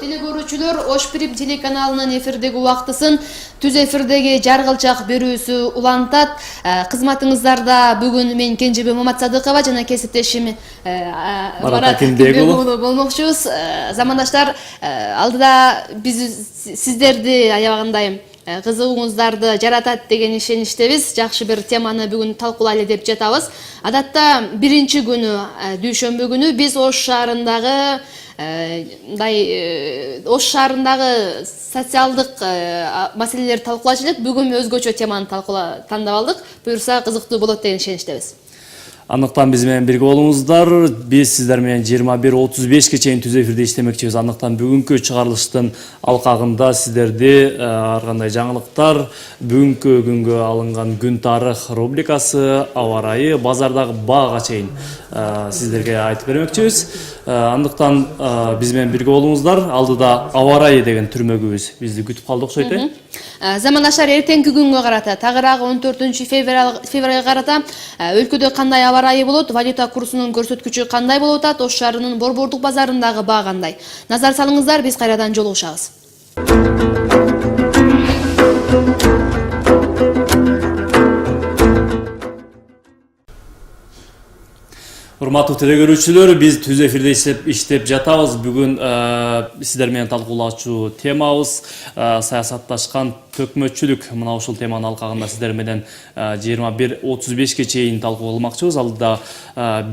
телекөрүүчүлөр, Ош Прим телеканалынын эфирдеги убактысын түз эфирдеги жаргылчак берүүсү улантат. Кызматыңыздарда бүгүн мен Кенжебек Маматсадыкова жана кесиптешим Марат Акимбекулу болмокчубуз. Замандаштар, алдыда биз сиздерди аябагандай кызыгууңуздарды жаратат деген ишеничтебиз. Жакшы бир теманы бүгүн талкуулайлы деп жатабыз. Адатта биринчи күнү, дүйшөмбү күнү биз Ош шаарындагы социалдык маселелерди талкуулачу элек. Бүгүн өзгөчө теманы тандап алдык. Буюрса кызыктуу болот деген ишеничтебиз. Андыктан биз менен бирге болуңуздар. Биз сиздер менен 21:35 чейин түз эфирде иштемекчибиз. Андыктан бүгүнкү чыгарылыштын алкагында сиздерди ар кандай жаңылыктар, бүгүнкү күнгө алынган күн тарых рубрикасы, аба ырайы, базардагы баага чейин сиздерге айтып бермекчибиз. Андыктан биз менен бирге болуңуздар. Алдыда аба ырайы деген түрмөгүбүз бизди күтүп калды окшойт. Замандаштар, эртеңки күнгө карата, тагыраагы 14-февралга карата өлкөдө кандай аба ырайы болот, валюта курсунун көрсөткүчү кандай болуп атат, Ош шаарынын Борбордук базарындагы баа кандай? Назар салыңыздар, биз кайрадан жолугушабыз. Урматтуу телекөрүүчүлөр, биз түз эфирде иштеп жатабыз. Бүгүн сиздер менен талкуулачу темабыз саясатташкан төкмөчүлүк. Мына ушул теманын алкагында сиздер менен 21:35 чейин талкууламакчыбыз. Алдыда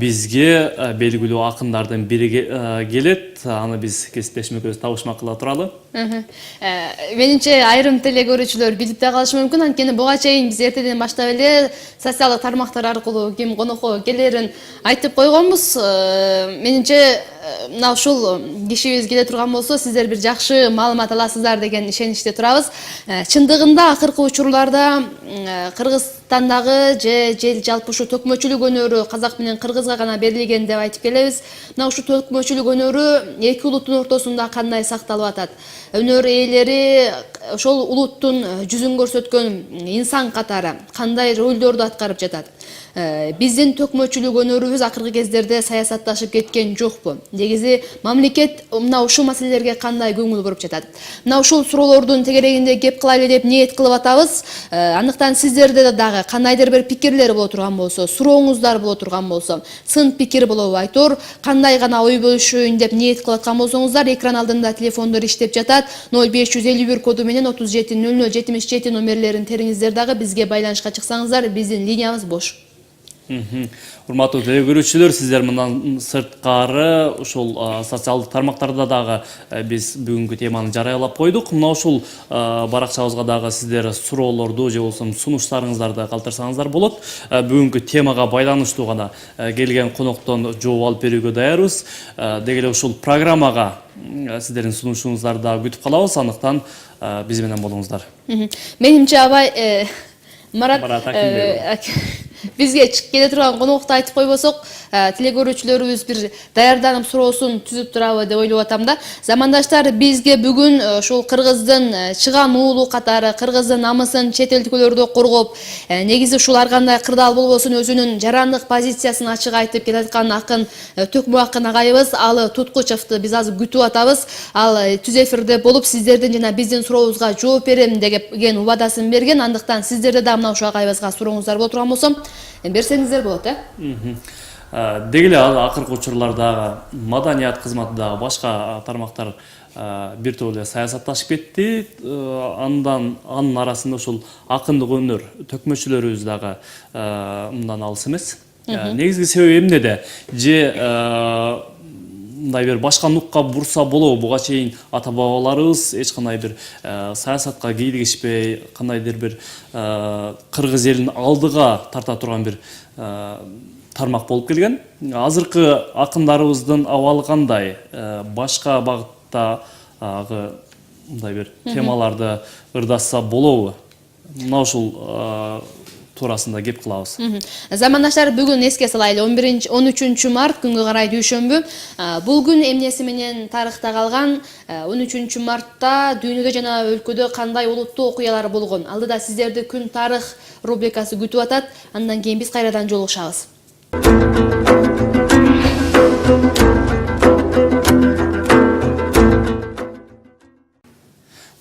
бизге белгилүү акындардын бири келет. Аны биз кесиптешим экөөбүз табышмак кыла туралы. Менимче айрым телекөрүүчүлөр билип да калышы мүмкүн. Анткени буга чейин биз эртеден баштап эле социалдык тармактар аркылуу ким конокко келерин айтып койгонбуз. Менимче мына ушул кишибиз келе турган болсо, сиздер бир жакшы маалымат аласыздар деген ишеничте турабыз. Чындыгында акыркы учурларда Кыргызстандагы же жалпы ушу төкмөчүлүк өнөрү казак менен кыргызга гана берилген деп айтып келебиз. Мына ушу төкмөчүлүк өнөрү эки улуттун ортосунда кандай сакталып атат? Өнөр ээлери ошол улуттун жүзүн көрсөткөн инсан катары кандай ролдорду аткарып жатат? Биздин төкмөчүлүк өнөрүбүз акыркы кездерде саясатташып кеткен жокпу? Негизи мамлекет мына ушул маселелерге кандай көңүл буруп жатат? Мына ушул суроолордун тегерегинде кеп кылайлы деп ниет кылып атабыз. Андыктан сиздерде дагы кандайдыр бир пикирлер боло турган болсо, сурооңуздар боло турган болсо, сын пикир болобу айтор, кандай гана ой бөлүшөйүн деп ниет кылып аткан болсоңуздар, экран алдында телефондор иштеп жатат. 0551 коду менен 370077 номерлерин териңиздер, дагы бизге байланышка чыксаңыздар, биздин линиябыз бош. Урматтуу телекөрүүчүлөр, сиздер мындан сырткары ушул социалдык тармактарда дагы биз бүгүнкү теманы жарыялап койдук. Мына ушул баракчабызга дагы сиздер суроолорду же болбосо сунуштарыңыздарды калтырсаңыздар болот. Бүгүнкү темага байланыштуу гана келген коноктон жооп алып берүүгө даярбыз. Деги эле ушул программага сиздердин сунушуңуздарды дагы күтүп калабыз. Андыктан биз менен болуңуздар. Менимче абай Марат бизге келе турган конокту айтып койбосок, телекөрүүчүлөрүбүз бир даярданып суроосун түзүп турабы деп ойлоп атам да. Замандаштар, бизге бүгүн ушул кыргыздын чыган уулу катары, кыргыздын намысын чет эл өлкөлөрдө коргоп, негизи ушул ар кандай кырдаал болбосун өзүнүн жарандык позициясын ачык айтып келаткан акын, төкмө акын агайыбыз Алы Туткучевду биз азыр күтүп атабыз. Ал түз эфирде болуп, сиздердин жана биздин сурообузга жооп берем деген убадасын берген. Андыктан сиздерде да мына ушул агайыбызга сурооңуздар боло турган болсо, берсеңиздер болот. Деги эле акыркы учурларда маданият кызматы дагы башка тармактар бир топ эле саясатташып кетти. Анын арасында ушул акындык өнөр төкмөчүлөрүбүз дагы мындан алыс эмес. Негизги себеби эмнеде? Же мындай бир башка нукка бурса болобу? Буга чейин ата бабаларыбыз эч кандай бир саясатка кийлигишпей, кандайдыр бир кыргыз элин алдыга тарта турган бир тармак болуп келген. Азыркы акындарыбыздын абалы кандай? Башка багыттагы мындай бир темаларды ырдаса болобу? Мына ушул туурасында кеп кылабыз. Замандаштар, бүгүн эске салайлы, 13 март күнгө карай дүйшөмбү. Бул күн эмнеси менен тарыхта калган? 13 мартта дүйнөдө жана өлкөдө кандай олуттуу окуялар болгон? Алдыда сиздерди күн тарых рубрикасы күтүп атат. Андан кийин биз кайрадан жолугушабыз.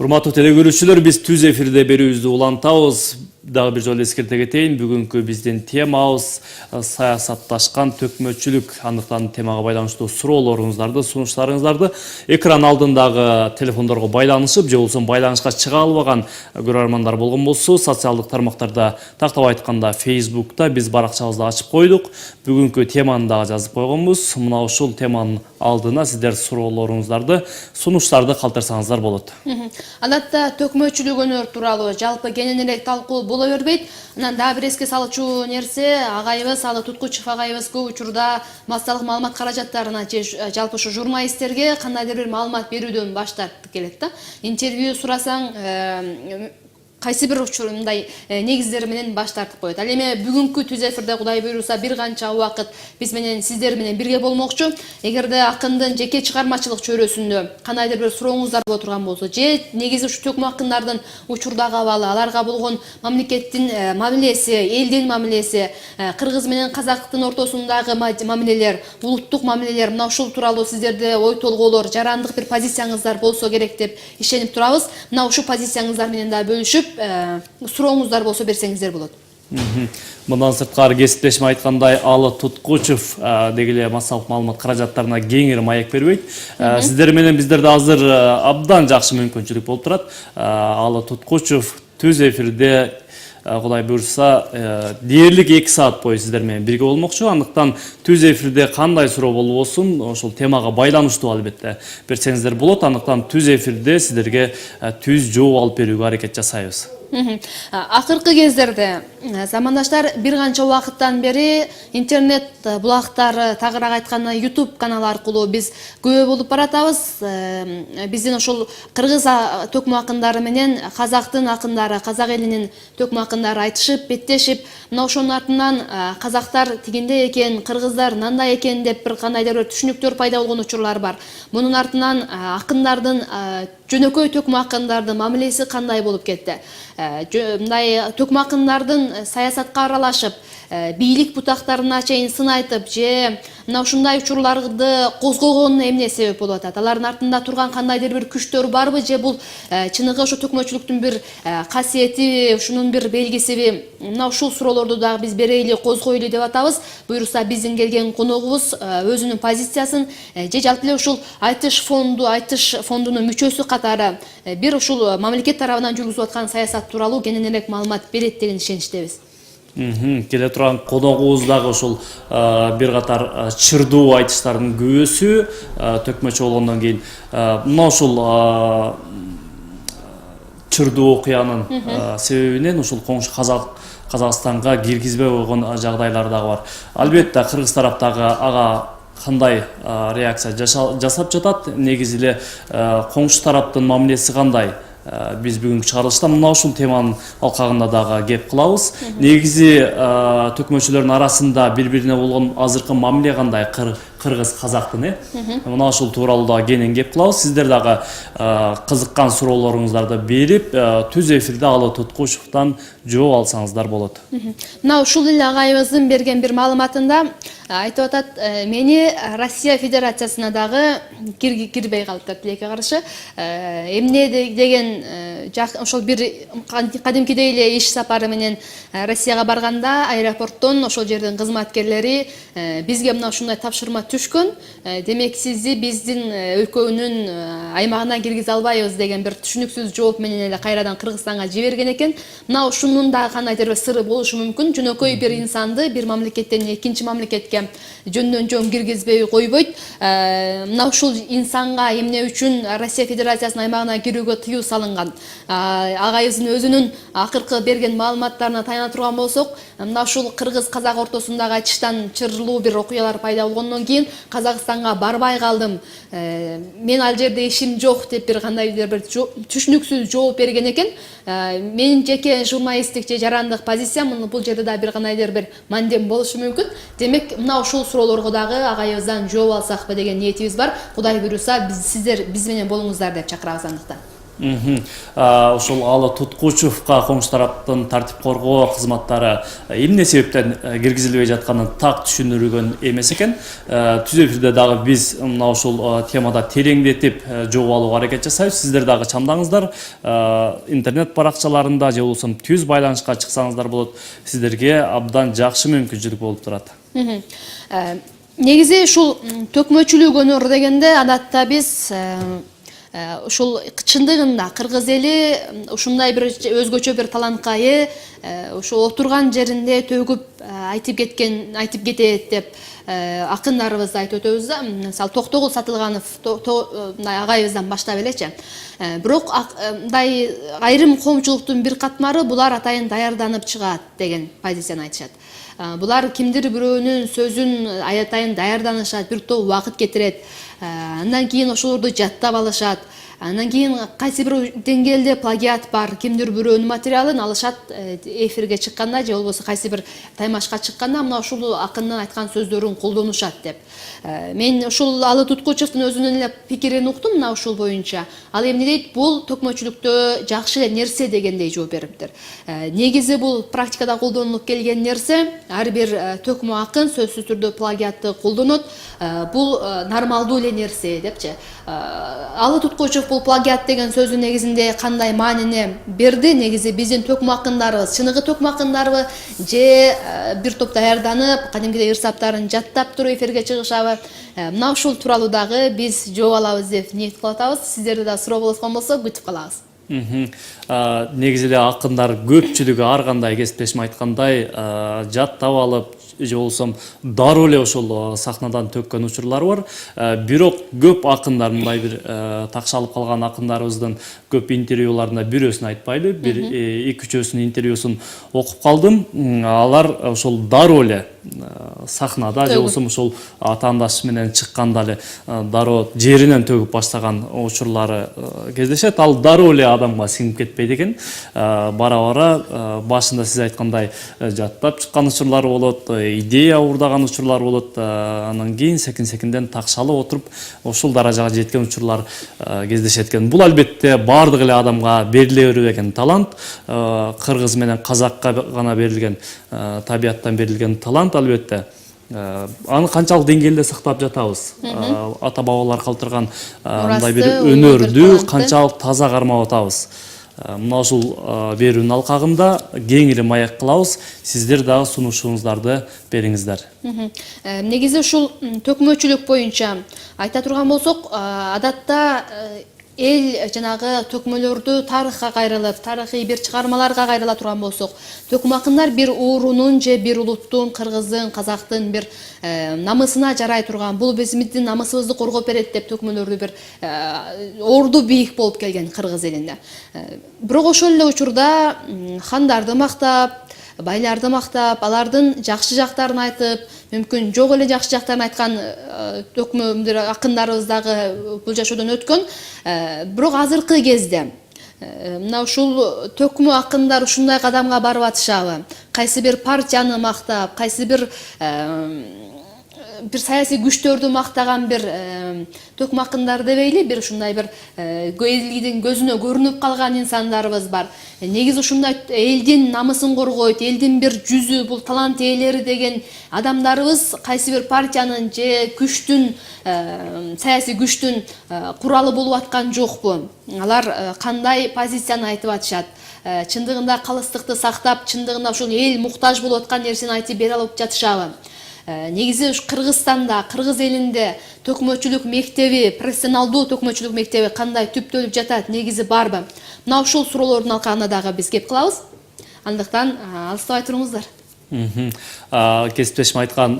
Урматтуу телекөрүүчүлөр, биз түз эфирде берүүбүздү улантабыз. Дагы бир жолу эскерте кетейин. Бүгүнкү биздин темабыз саясатташкан төкмөчүлүк. Андыктан темага байланыштуу суроолоруңуздарды, сунуштарыңыздарды экран алдындагы телефондорго байланышып, же болбосо байланышка чыга албаган көрөрмандар болгон болсо, социалдык тармактарда, тактап айтканда Facebook'та биз баракчабызды ачып койдук. Бүгүнкү теманы дагы жазып койгонбуз. Мына ушул теманын алдына сиздер суроолоруңуздарды, сунуштарды калтырсаңыздар болот. Адатта төкмөчүлүк өнөр тууралуу жалпы кенен эле талкуу боло бербейт. Анан дагы бир эске салчу нерсе, агайыбыз Алы Туткучев агайыбыз көп учурда массалык маалымат каражаттарына же жалпы ушу журналисттерге кандайдыр бир маалымат берүүдөн баш тартып келет да. Интервью сурасаң, кайсы бир учур мындай негиздер менен баш тартып коет. Ал эми бүгүнкү түз эфирде Кудай буйруса бир канча убакыт биз менен сиздер менен бирге болмокчу. Эгерде акындын жеке чыгармачылык чөйрөсүндө кандайдыр бир сурооңуздар боло турган болсо, же негизи ушу төкмө акындардын учурдагы абалы, аларга болгон мамлекеттин мамилеси, элдин мамилеси, кыргыз менен казактын ортосундагы мамилелер, улуттук мамилелер, мына ушул тууралуу сиздерде ой толгоолор, жарандык бир позицияңыздар болсо керек деп ишенип турабыз. Мына ушул позицияңыздар менен да бөлүшүп, сурооңуздар болсо берсеңиздер болот. Мындан сырткары кесиптешим айткандай, Алы Туткучев деги эле массалык маалымат каражаттарына кеңири маек бербейт. Сиздер менен биздерде азыр абдан жакшы мүмкүнчүлүк болуп турат. Алы Туткучев түз эфирде Кудай буйруса дээрлик 2 саат бою сиздер менен бирге болмокчу. Андыктан түз эфирде кандай суроо болбосун, ошол темага байланыштуу албетте берсеңиздер болот. Андыктан түз эфирде сиздерге түз жооп алып берүүгө аракет жасайбыз. Акыркы кездерде замандаштар бир канча убакыттан бери интернет булактары, тагыраак айтканда YouTube каналы аркылуу биз күбө болуп баратабыз. Биздин ошол кыргыз төкмө акындары менен казактын акындары, казак элинин төкмө акындары айтышып, беттешип, мына ошонун артынан казактар тигинде экен, кыргыздар мындай экен деп бир кандайдыр бир түшүнүктөр пайда болгон учурлар бар. Мунун артынан акындардын, жөнөкөй төкмө акындардын мамилеси кандай болуп кетти? Мындай төкмө акындардын саясатка аралашып, бийлик бутактарына чейин сын айтып, же мына ушундай учурларды козгогонуна эмне себеп болуп атат? Алардын артында турган кандайдыр бир күчтөр барбы, же бул чыныгы ошо төкмөчүлүктүн бир касиети, ушунун бир белгисиби? Мына ушул суроолорду дагы биз берейли, козгойлу деп атабыз. Буйруса биздин келген коногубуз өзүнүн позициясын, же жалпы эле ушул айтыш фондунун мүчөсү катары бир ушул мамлекет тарабынан жүргүзүлүп аткан саясат тууралуу кенен элек маалымат берет деген ишеничтебиз. Келе турган коногубуз дагы ушул бир катар чырдуу айтыштардын күбөсү, төкмөчү болгондон кийин мына ушул чырдуу окуянын себебинен ушул коңшу Казакстанга киргизбей койгон жагдайлар дагы бар. Албетте кыргыз тараптагы ага кандай реакция жасап жатат, негизи эле коңшу тараптын мамилеси кандай? Биз бүгүнкү чыгарылышта мына ушул теманын алкагында дагы кеп кылабыз. Негизи төкмөчүлөрдүн арасында бири-бирине болгон азыркы мамиле кандай? Кыргыз казактын, мына ушул тууралуу дагы кенен кеп кылабыз. Сиздер дагы кызыккан суроолоруңуздарды берип, түз эфирде Алы Туткучевдон жооп алсаңыздар болот. Мына ушул эле агайыбыздын берген бир маалыматында айтып атат, мени Россия Федерациясына дагы кирбей калыптыр тилекке каршы. Эмне деген ошол бир кадимкидей эле иш сапары менен Россияга барганда аэропорттон ошол жердин кызматкерлери бизге мына ушундай тапшырма түшкөн. Демек сизди биздин өлкөнүн аймагына киргизе албайбыз деген бир түшүнүксүз жооп менен эле кайрадан Кыргызстанга жиберген экен. Мына ушунун да кандайдыр бир сыры болушу мүмкүн. Жөнөкөй бир инсанды бир мамлекеттен экинчи мамлекетке жөндөн жөн киргизбей койбойт. Мына ушул инсанга эмне үчүн Россия Федерациясынын аймагына кирүүгө тыюу салынган? Агайыбыздын өзүнүн акыркы берген маалыматтарына таяна турган болсок, мына ушул кыргыз-казак ортосундагы айтыштан чырлуу бир окуялар пайда болгондон кийин Казакстанга барбай калдым. Мен ал жерде ишим жок деп бир кандайдыр бир түшүнүксүз жооп берген экен. Менин жеке журналисттик же жарандык позициям бул жерде да бир кандайдыр бир мандем болушу мүмкүн. Демек, мына ушул суроолорго дагы агайыбыздан жооп алсакпы деген ниетибиз бар. Кудай буйруса, сиздер биз менен болуңуздар деп чакырабыз андыктан. Ошол Алы Туткучевка коңшу тараптын тартип коргоо кызматтары эмне себептен киргизилбей жатканын так түшүндүргөн эмес экен. Түз эфирде дагы биз мына ушул темада тереңдетип жооп алууга аракет жасайбыз. Сиздер дагы чамдаңыздар, интернет баракчаларында же болбосо түз байланышка чыксаңыздар болот. Сиздерге абдан жакшы мүмкүнчүлүк болуп турат. Негизи ушул төкмөчүлүк өнөр дегенде адатта биз ушул чындыгында кыргыз эли ушундай бир өзгөчө бир талантка ээ, ушул отурган жеринде төгүп айтып кетет деп акындарыбызды айтып өтөбүз да. Мисалы Токтогул Сатылганов агайыбыздан баштап элечи. Бирок мындай айрым коомчулуктун бир катмары булар атайын даярданып чыгат деген позицияны айтышат. Булар кимдир бирөөнүн сөзүн атайын даярданышат, бир топ убакыт кетирет. Андан кийин ошолорду жаттап алышат. Андан кийин кайсы бир деңгээлде плагиат бар, кимдир бирөөнүн материалын алышат, эфирге чыкканда же болбосо кайсы бир таймашка чыкканда мына ушул акындын айткан сөздөрүн колдонушат деп. Мен ушул Алы Туткучевдин өзүнүн эле пикирин уктум мына ушул боюнча. Ал эмне дейт? Бул төкмөчүлүктө жакшы нерсе дегендей жооп бериптир. Негизи бул практикада колдонулуп келген нерсе. Ар бир төкмө акын сөзсүз түрдө плагиатты колдонот. Бул нормалдуу эле нерсе депчи. Алы Туткучев бул плагиат деген сөздүн негизинде кандай маанини берди? Негизи биздин төкмө акындарыбыз, чыныгы төкмө акындарбы же бир топ даярданып, кадимкидей ырсаптарын жаттап туруп эфирге чыгышабы? Мына ушул тууралуу дагы биз жооп алабыз деп ниет кылып атабыз. Сиздерде да суроо болгон болсо күтүп калабыз. Негизи эле акындар көпчүлүгү ар кандай кесиптешим айткандай жаттап алып же болсом дароо эле ошол сахнадан төккөн учурлар бар. Бирок көп акындар мындай бир такшалып калган акындарыбыздын көп интервьюларында бирөөсүн айтпайлы, бир 2-3 интервьюсун окуп калдым. Алар ошол дароо эле сахнада же болсо ошол атаандаш менен чыкканда эле дароо жеринен төгүп баштаган учурлары кездешет. Ал дароо эле адамга сиңип кетпейт экен. Бара-бара башында сиз айткандай жаттап чыккан учурлар болот, идея уурдаган учурлар болот. Анан кийин секин-секинден такшалып отуруп ошол даражага жеткен учурлар кездешет экен. Бул албетте бардык эле адамга бериле бербеген талант, кыргыз менен казакка гана берилген, табияттан берилген талант албетте. Аны канчалык деңгээлде сактап жатабыз? Ата бабалар калтырган мындай бир өнөрдү канчалык таза кармап атабыз? Мына ушул берүүнүн алкагында кең эле маек кылабыз. Сиздер дагы сунушуңуздарды бериңиздер. Негизи ушул төкмөчүлүк боюнча айта турган болсок, адатта эл жанагы төкмөлөрдү тарыхка кайрылып, тарыхый бир чыгармаларга кайрыла турган болсок, төкмө акындар бир уурунун же бир улуттун, кыргыздын, казактын бир намысына жарай турган, бул биздин намысыбызды коргоп берет деп төкмөлөрдү бир орду бийик болуп келген кыргыз элинде. Бирок ошол эле учурда хандарды мактап, байларды мактап, алардын жакшы жактарын айтып, мүмкүн жок эле жакшы жактарын айткан төкмө акындарыбыз дагы бул жашоодон өткөн. Бирок азыркы кезде мына ушул төкмө акындар ушундай кадамга барып атышабы? Кайсы бир партияны мактап, кайсы бир саясий күчтөрдү мактаган бир төкмө акындар дебейли, бир ушундай бир элдин көзүнө көрүнүп калган инсандарыбыз бар. Негизи ушундай элдин намысын коргойт, элдин бир жүзү, бул талант ээлери деген адамдарыбыз кайсы бир партиянын же күчтүн, саясий күчтүн куралы болуп аткан жокпу? Алар кандай позицияны айтып атышат? Чындыгында калыстыкты сактап, чындыгында ушул эл муктаж болуп аткан нерсени айтып бере алып жатышабы? Негизи Кыргызстанда, кыргыз элинде төкмөчүлүк мектеби, профессионалдуу төкмөчүлүк мектеби кандай түптөлүп жатат, негизи барбы? Мына ушул суроолордун алкагына дагы биз кеп кылабыз. Андыктан алыстабай туруңуздар. Кесиптешим айткан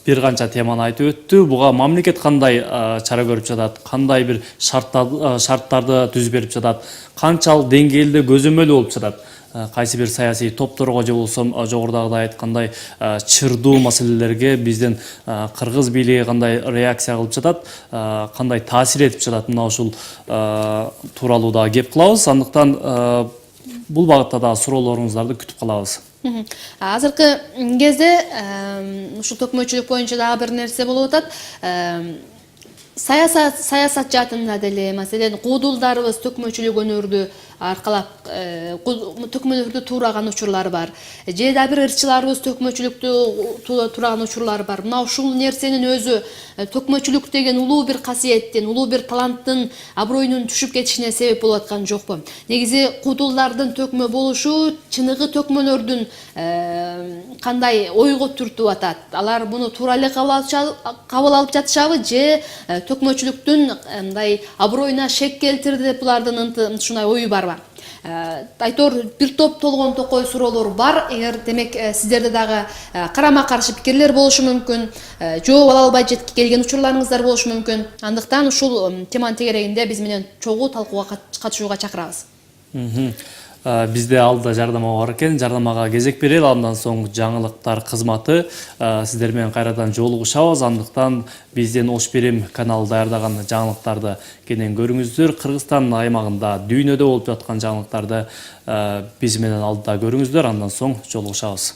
бир канча теманы айтып өттү. Буга мамлекет кандай чара көрүп жатат, кандай бир шарттарды түзүп берип жатат, канчалык деңгээлде көзөмөл болуп жатат? Кайсы бир саясий топторго же болсо жогорудагыдай айткандай чырдуу маселелерге биздин кыргыз бийлиги кандай реакция кылып жатат, кандай таасир этип жатат? Мына ушул тууралуу да кеп кылабыз. Андыктан бул багытта да суроолоруңуздарды күтүп калабыз. Азыркы кезде ушул төкмөчүлүк боюнча дагы бир нерсе болуп атат. саясат жаатында деле, маселен, куудулдарыбыз төкмөчүлүк өнөрдү аркалап төкмөлөрдү туураган учурлар бар. Же да бир ырчыларыбыз төкмөчүлүктү туураган учурлар бар. Мына ушул нерсенин өзү төкмөчүлүк деген улуу бир касиеттин, улуу бир таланттын аброюнун түшүп кетишине себеп болуп аткан жокпу? Негизи куудулдардын төкмө болушу чыныгы төкмөлөрдүн кандай ойго түртүп атат. Алар буну туура эле кабыл алып жатышабы же төкмөчүлүктүн мындай аброюна шек келтирди деп булардын ушундай ою барбы? Айтор бир топ толгон токой суроолор бар. Эгер демек сиздерде дагы карама каршы пикирлер болушу мүмкүн, жооп ала албай келген учурларыңыздар болушу мүмкүн. Андыктан ушул теманын тегерегинде биз менен чогуу талкууга катышууга чакырабыз. Бизде алда жардама бар экен, жардамага кезек берели, андан соң жаңылыктар кызматы сиздер менен кайрадан жолугушабыз. Андыктан бизден Ош Берем каналы даярдаган жаңылыктарды кенен көрүңүздөр. Кыргызстан аймагында дүйнөдө болуп жаткан жаңылыктарды биз менен алда көрүңүздөр, андан соң жолугушабыз.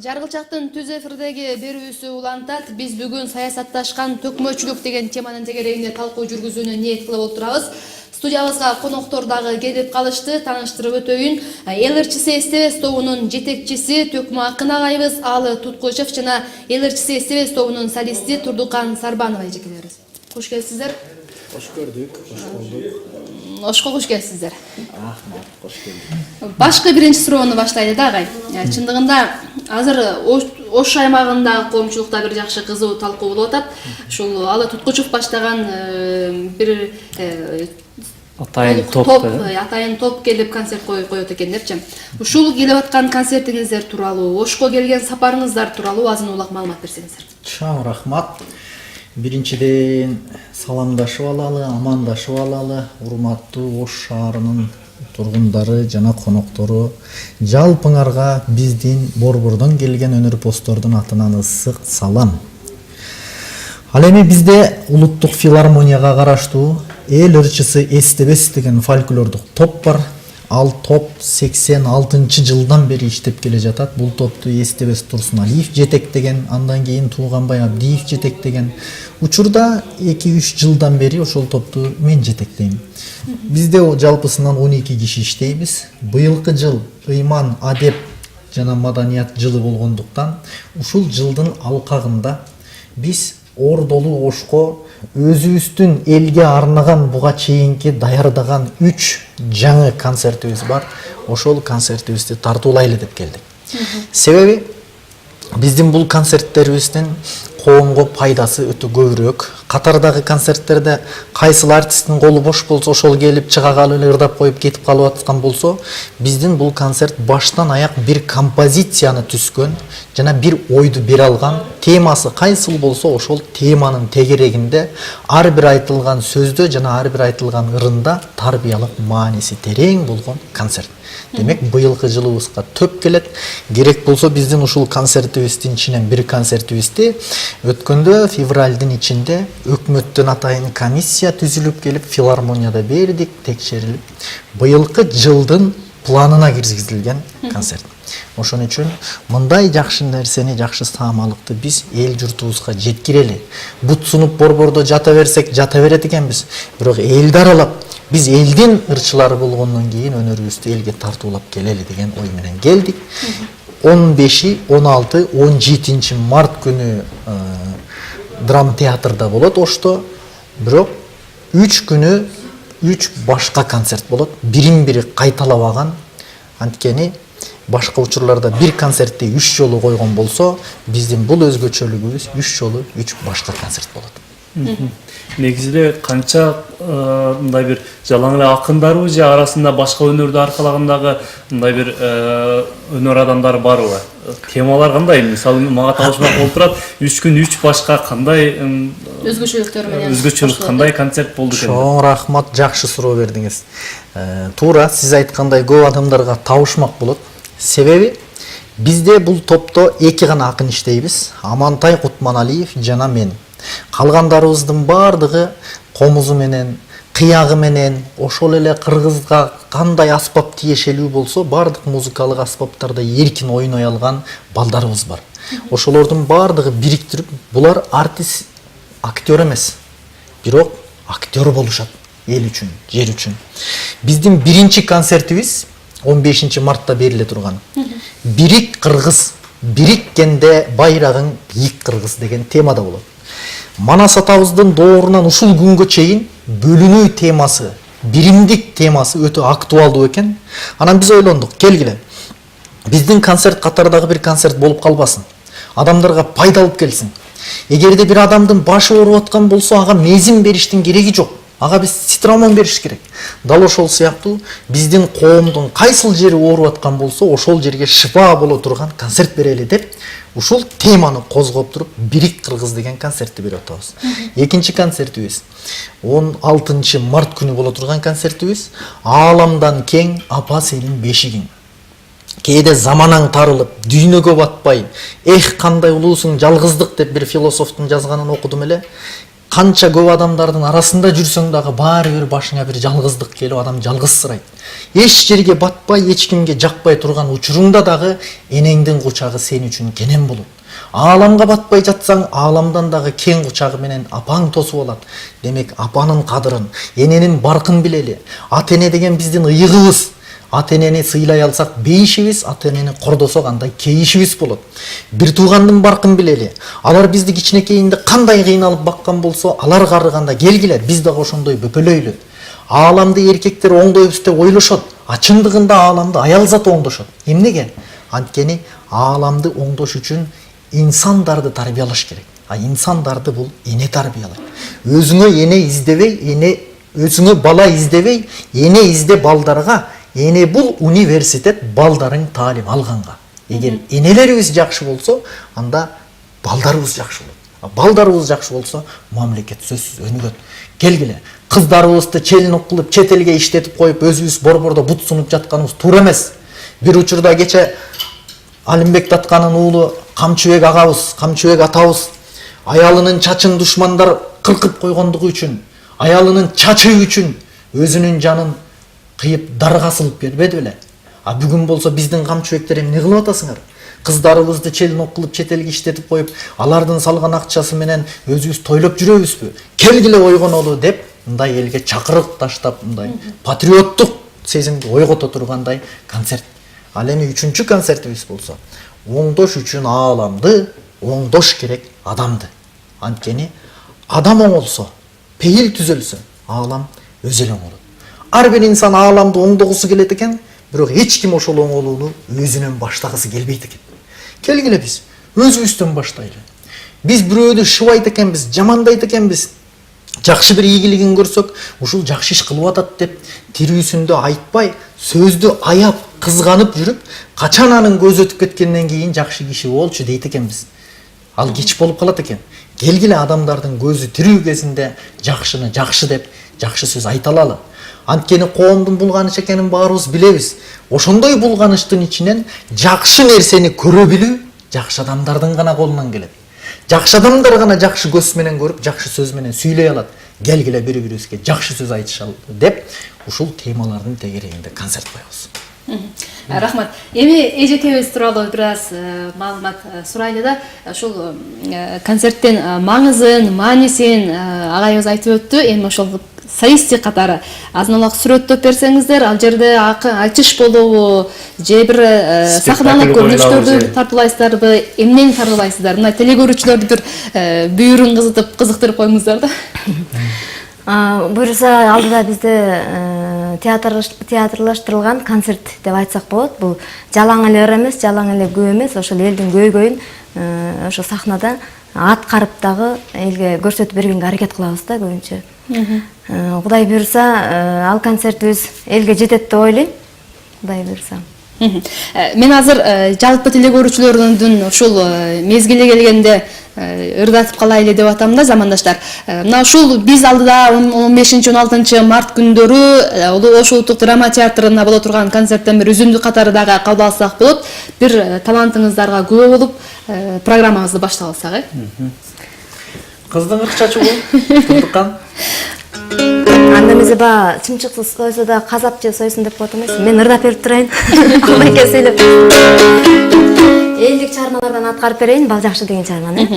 Жаргылчактын түз эфирдеги берүүсү улантат. Биз бүгүн саясатташкан төкмөчүлүк деген теманын тегерегинде талкуу жүргүзүүнү ниет кылып отурабыз. Студиябызга коноктору дагы келип калышты. Тааныштырып өтөйүн. Эл ырчысы СТВ тобунун жетекчиси Төкмө Акын агайыбыз, Алы Туткучев жана Эл ырчысы СТВ тобунун солисти Турдукан Сарбанова эжекелерибиз. Кош келипсиздер. Кош көрдүк, кош болдук. Ошко кош келипсиздер. Рахмат, кош келдик. Башкы биринчи суроону баштайлы да агай. Чындыгында азыр Ош аймагындагы коомчулукта бир жакшы кызуу талкуу болуп атат. Ушул Алы Туткучев баштаган бир атайын топ келип концерт коет экен депчи. Ушул келип аткан концертиңиздер тууралуу, Ошко келген сапарыңыздар тууралуу азын улак маалымат берсеңиздер. Чоң рахмат. Биринчиден саламдашып алалы, амандашып алалы, урматтуу Ош шаарынын тургундары жана коноктору, жалпыңарга биздин Борбордон келген өнөрпоздордун атынан ысык салам. Ал эми бизде улуттук филармонияга караштуу Эл ырчысы СТВ деген фольклордук топ бар. Ал топ 86-жылдан бери иштеп келе жатат. Бул топту СТВ Турсуналиев жетектеген, андан кийин Тууганбай Абдиев жетектеген. Учурда 2-3 жылдан бери ошол топту мен жетектейм. Бизде жалпысынан 12 киши иштейбиз. Быйылкы жыл ыйман, адеп жана маданият жылы болгондуктан ушул жылдын алкагында биз Ордолу Ошко өзүбүздүн элге арнаган буга чейинки даярдаган 3 жаңы концертибиз бар. Ошол концертибизди тартуулайлы деп келдик. Себеби биздин бул концерттерибиздин коомго пайдасы өтө көбүрөөк. Катардагы концерттерде кайсыл артисттин колу бош болсо ошол келип чыга калып эле ырдап коюп кетип калып аткан болсо, биздин бул концерт баштан аяк бир композицияны түзгөн жана бир ойду бере алган, темасы кайсыл болсо ошол теманын тегерегинде ар бир айтылган сөздө жана ар бир айтылган ырында тарбиялык мааниси терең болгон концерт. Демек быйылкы жылыбызга төп келет. Керек болсо биздин ушул концертибиздин ичинен бир концертибизди өткөндө февралдын ичинде өкмөттөн атайын комиссия түзүлүп келип филармонияда бердик, текшерилип быйылкы жылдын планына киргизилген концерт. Ошон үчүн мындай жакшы нерсени, жакшы саамалыкты биз эл журтубузга жеткирели. Бут сунуп борбордо жата берсек жата берет экенбиз. Бирок элди аралап биз элдин ырчылары болгондон кийин өнөрүбүздү элге тартуулап келели деген ой менен келдик. 15, 16, 17 март күнү драма театрда болот Ошто. Бирок 3 күнү 3 башка концерт болот. Бирин-бири кайталабаган. Анткени башка учурларда бир концертти 3 жолу койгон болсо, биздин бул өзгөчөлүгүбүз 3 жолу 3 башка концерт болот. Негизде канча мындай бир жалаң эле акындарбы же арасында башка өнөрдү аркалагандагы мындай бир өнөр адамдары барбы? Темалар кандай? Мисалы мага табышмак болуп турат. 3 күн 3 башка кандай Өзгөчөлүктөр менен. Өзгөчөлүк кандай концерт болду экен? Чоң рахмат, жакшы суроо бердиңиз. Туура, сиз айткандай көп адамдарга табышмак болот. Себеби бизде бул топто 2 гана акын иштейбиз. Амантай Кутманалиев жана мен. Калгандарыбыздын бардыгы комузу менен, кыягы менен ошол эле кыргызга кандай аспап тиешелүү болсо бардык музыкалык аспаптарда эркин ойной алган балдарыбыз бар. Ошолордун бардыгы бириктирип, булар артист, актер эмес, бирок актер болушат эл үчүн, жер үчүн. Биздин биринчи концертибиз 15 мартта бериле турган. Бирик кыргыз, бириккенде байрагың бийик кыргыз деген темада болот. Манас атабыздын доорунан ушул күнгө чейин бөлүнүү темасы, биримдик темасы өтө актуалдуу экен. Анан биз ойлондук, келгиле. Биздин концерт катардагы бир концерт болуп калбасын. Адамдарга пайда алып келсин. Эгерде бир адамдын башы ооруп аткан болсо, ага мезим бериштин кереги жок. Ага биз цитрамон бериш керек. Дал ошол сыяктуу биздин коомдун кайсыл жери ооруп аткан болсо, ошол жерге шифа боло турган концерт берели деп, ушул теманы козгоп туруп, бирик кыргыз деген концертти берип атабыз. Экинчи концертибиз 16 март күнү боло турган концертибиз Ааламдан кең апа сенин бешигиң. Кээде заманаң тарылып, дүйнөгө батпай, эх кандай улуусуң жалгыздык деп бир философтун жазганын окудум эле. Канча көп адамдардын арасында жүрсөң дагы баары бир башыңа бир жалгыздык келип, адам жалгызсырайт. Эч жерге батпай, эч кимге жакпай турган учуруңда дагы энеңдин кучагы сен үчүн кенен болот. Ааламга батпай жатсаң, ааламдан дагы кең кучагы менен апаң тосуп алат. Демек, апанын кадырын, эненин баркын билели. Ата эне деген биздин ыйыгыбыз. Ата энени сыйлай алсак бейишибиз, ата энени кордосок андай кейишибиз болот. Бир туугандын баркын билели. Алар бизди кичинекейинде кандай кыйналып баккан болсо, алар карыганда келгиле, биз дагы ошондой бөпөлөйлү. Ааламды эркектер оңдойбуз деп ойлошот, а чындыгында ааламды аял зат оңдошот. Эмнеге? Анткени ааламды оңдош үчүн инсандарды тарбиялаш керек. А инсандарды бул эне тарбиялайт. Өзүңө эне издебей, өзүңө бала издебей, эне изде балдарга. Эне бул университет балдарың таалим алганга. Эгер энелерибиз жакшы болсо, анда балдарыбыз жакшы болот. Балдарыбыз жакшы болсо, мамлекет сөзсүз өнүгөт. Келгиле, кыздарыбызды челиноқ кылып, чет элге иштетип коюп, өзүбүз борбордо бут сунуп жатканыбыз туура эмес. Бир учурда кече Алимбек Татканын уулу Камчыбек агабыз, Камчыбек атабыз аялынын чачын душмандар кыркып койгондугу үчүн, аялынын чачы үчүн өзүнүн жанын кыйып дарга сылып бербеди беле. А бүгүн болсо биздин камчыбектер эмне кылып атасыңар? Кыздарыбызды челиноқ кылып чет элге иштетип коюп, алардын салган акчасы менен өзүбүз тойлоп жүрөбүзбү? Келгиле ойгонолу деп, мындай элге чакырык таштап, мындай патриоттук сезимди ойгото тургандай концерт. Ал эми үчүнчү концертибиз болсо, оңдош үчүн ааламды, оңдош керек адамды. Анткени адам оңолсо, пейил түзөлсө, аалам өзү эле оңолот. Ар бир инсан ааламды оңдогусу келет экен, бирок эч ким ошол оңолууну өзүнөн баштагысы келбейт экен. Келгиле биз өзүбүздөн баштайлы. Биз бирөөдү шыбайт экенбиз, жамандайт экенбиз. Жакшы бир ийгилигин көрсөк, ушул жакшы иш кылып атат деп тирүүсүндө айтпай, сөздү аяп, кызганып жүрүп, качан анын көзү өтүп кеткенден кийин жакшы киши болчу дейт экенбиз. Ал кеч болуп калат экен. Келгиле адамдардын көзү тирүү кезинде жакшыны жакшы деп, жакшы сөз айта алалы. Анткени коомдун булганыч экенин баарыбыз билебиз. Ошондой булганычтын ичинен жакшы нерсени көрө билүү жакшы адамдардын гана колунан келет. Жакшы адамдар гана жакшы көз менен көрүп, жакшы сөз менен сүйлөй алат. Келгиле бири-бирибизге жакшы сөз айтышалы деп, ушул темалардын тегерегинде концерт коебуз. Рахмат. Эми эжекебиз тууралуу бир аз маалымат сурайлы да, ушул концерттин маңызын, маанисин агайыбыз айтып өттү. Эми ошол солисттик катары азынаак сүрөттөп берсеңиздер, ал жерде айтыш болобу, же бир сахналык көрүнүштөрдү тартуулайсыздарбы, эмнени тартуулайсыздар? Мына телекөрүүчүлөрдү бир бүйүрүн кызытып коюңуздар да. Буюрса алдыда бизде театрлаштырылган концерт деп айтсак болот. Бул жалаң эле эмес, жалаң эле көө эмес, ошол элдин көйгөйүн ошо сахнада аткарып дагы элге көрсөтүп бергенге аракет кылабыз да көбүнчө. Кудай буйрса, ал концертибиз элге жетет деп ойлойм. Кудай буйрса. Мен азыр жалпы телекөрүүчүлөрдүн ушул мезгили келгенде ырдатып калайлы деп атам да, замандаштар. Мына ушул биз алдыда 15-16 март күндөрү Улуу Ош улуттук драма театрында боло турган концерттен бир үзүндү катары дагы кабыл алсак болот. Бир талантыңыздарга күбө болуп программабызды баштап алсак, Кыздың ырк чачы бул, турдуккан. Анда эмесе баягы чымчыксыз сойсо да казап же сойсун деп коет эмес. Мен ырдап берип турайын. Майке сүйлөп. Элдик чыгармалардан аткарып берейин, бал жакшы деген чыгарманы.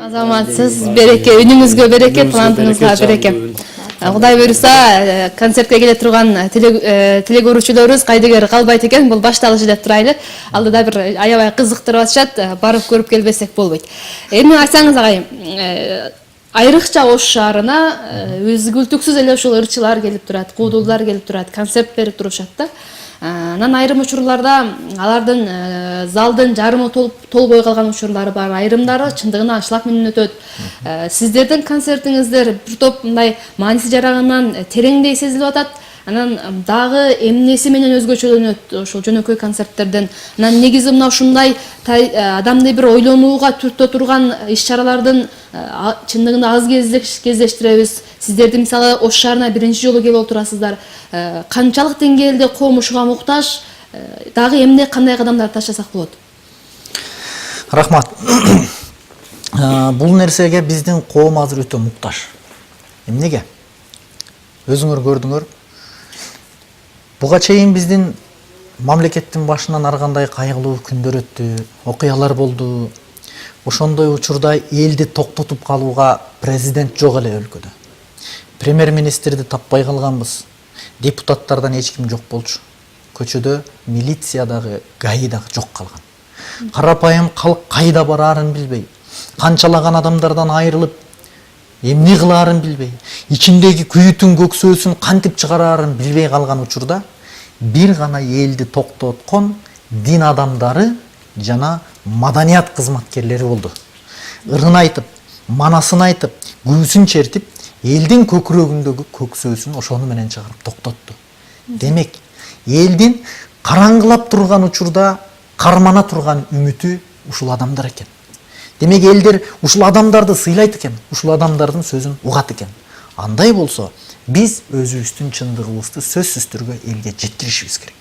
Азаматсыз береке, үнүңүзгө береке, талантыңызга береке. Кудай буюрса, концертке келе турган теле көрүүчүлөрүбүз кайдыгер калбайт экен, бул башталышы деп турайлы. Алдыда бир аябай кызыктырып атышат, барып көрүп келбесек болбойт. Эми айтсаңыз агайым, айрыкча Ош шаарына үзгүлтүксүз эле ушул ырчылар келип турат, куудулдар келип турат, концерт берип турушат да. Анан айрым учурларда алардын залдын жарымы толбой калган учурлары бар, айрымдары чындыгына шлак менен өтөт. Сиздердин концертиңиздер бир топ мындай мааниси жарагандан тереңдей сезилип атат. Анан дагы эмнеси менен өзгөчөлөнөт ошол жөнөкөй концерттерден. Анан негизи мына ушундай адамды бир ойлонууга түртө турган иш-чаралардын чындыгында аз кездештиребиз. Сиздерди мисалы Ош шаарына биринчи жолу келип отурасыздар. Канчалык деңгээлде коом ушуга муктаж, дагы эмне кандай кадамдар таштасак болот? Рахмат. Бул нерсеге биздин коом азыр өтө муктаж. Эмнеге? Өзүңөр көрдүңөр. Буга чейин биздин мамлекеттин башынан ар кандай кайгылуу күндөр өттү, окуялар болду. Ошондой учурда элди токтотуп калууга президент жок эле өлкөдө. Премьер-министрди таппай калганбыз. Депутаттардан эч ким жок болчу. Көчөдө милиция дагы, ГАИ дагы жок калган. Карапайым калк кайда бараарын билбей, канчалаган адамдардан айрылып, эмне кылаарын билбей, ичиндеги күйүтүн көксөөсүн кантип чыгараарын билбей калган учурда бир гана элди токтоткон дин адамдары жана маданият кызматкерлери болду. Ырын айтып, манасын айтып, күүсүн чертип, элдин көкүрөгүндөгү көксөөсүн ошону менен чыгарып токтотту. Демек, элдин караңгылап турган учурда кармана турган үмүтү ушул адамдар экен. Демек, элдер ушул адамдарды сыйлайт экен, ушул адамдардын сөзүн угат экен. Андай болсо, биз өзүбүздүн чындыгыбызды сөзсүз түрдө элге жеткиришибиз керек.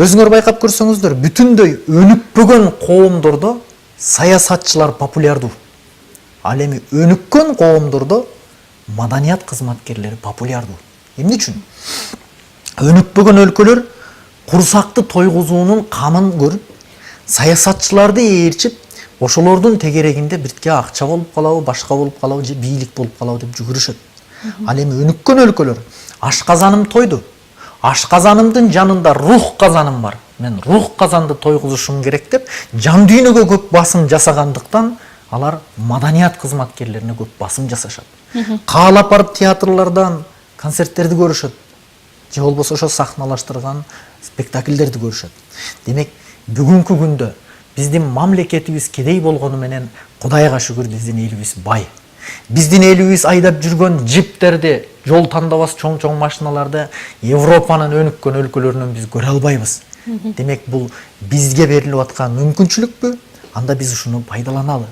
Өзүңөр байкап көрсөңүздөр, бүтүндөй өнүкпөгөн коомдордо саясатчылар популярдуу. Ал эми өнүккөн коомдордо маданият кызматкерлери популярдуу. Эмне үчүн? Өнүкпөгөн өлкөлөр курсакты тойгузуунун камын көрүп, саясатчыларды ээрчип, ошолордун тегерегинде бирке акча болуп калабы, башка болуп калабы, же бийлик болуп калабы деп жүгүрүшөт. Ал эми өнүккөн өлкөлөр ашказаным тойду. Ашказанымдын жанында рух казаным бар. Мен рух казанды тойгузушум керек деп, жан дүйнөгө көп басым жасагандыктан алар маданият кызматкерлерине көп басым жасашат. Каалап барып театрлардан концерттерди көрүшөт. Же болбосо ошо сахналаштырган спектакльдерди көрүшөт. Демек бүгүнкү күндө биздин мамлекетибиз кедей болгону менен Кудайга шүгүр биздин элибиз бай. Биздин элибиз айдап жүргөн джиптерди, жол тандабас чоң машиналарды Европанын өнүккөн өлкөлөрүнөн биз көрө албайбыз. Демек бул бизге берилип аткан мүмкүнчүлүкпү? Анда биз ушуну пайдаланалы.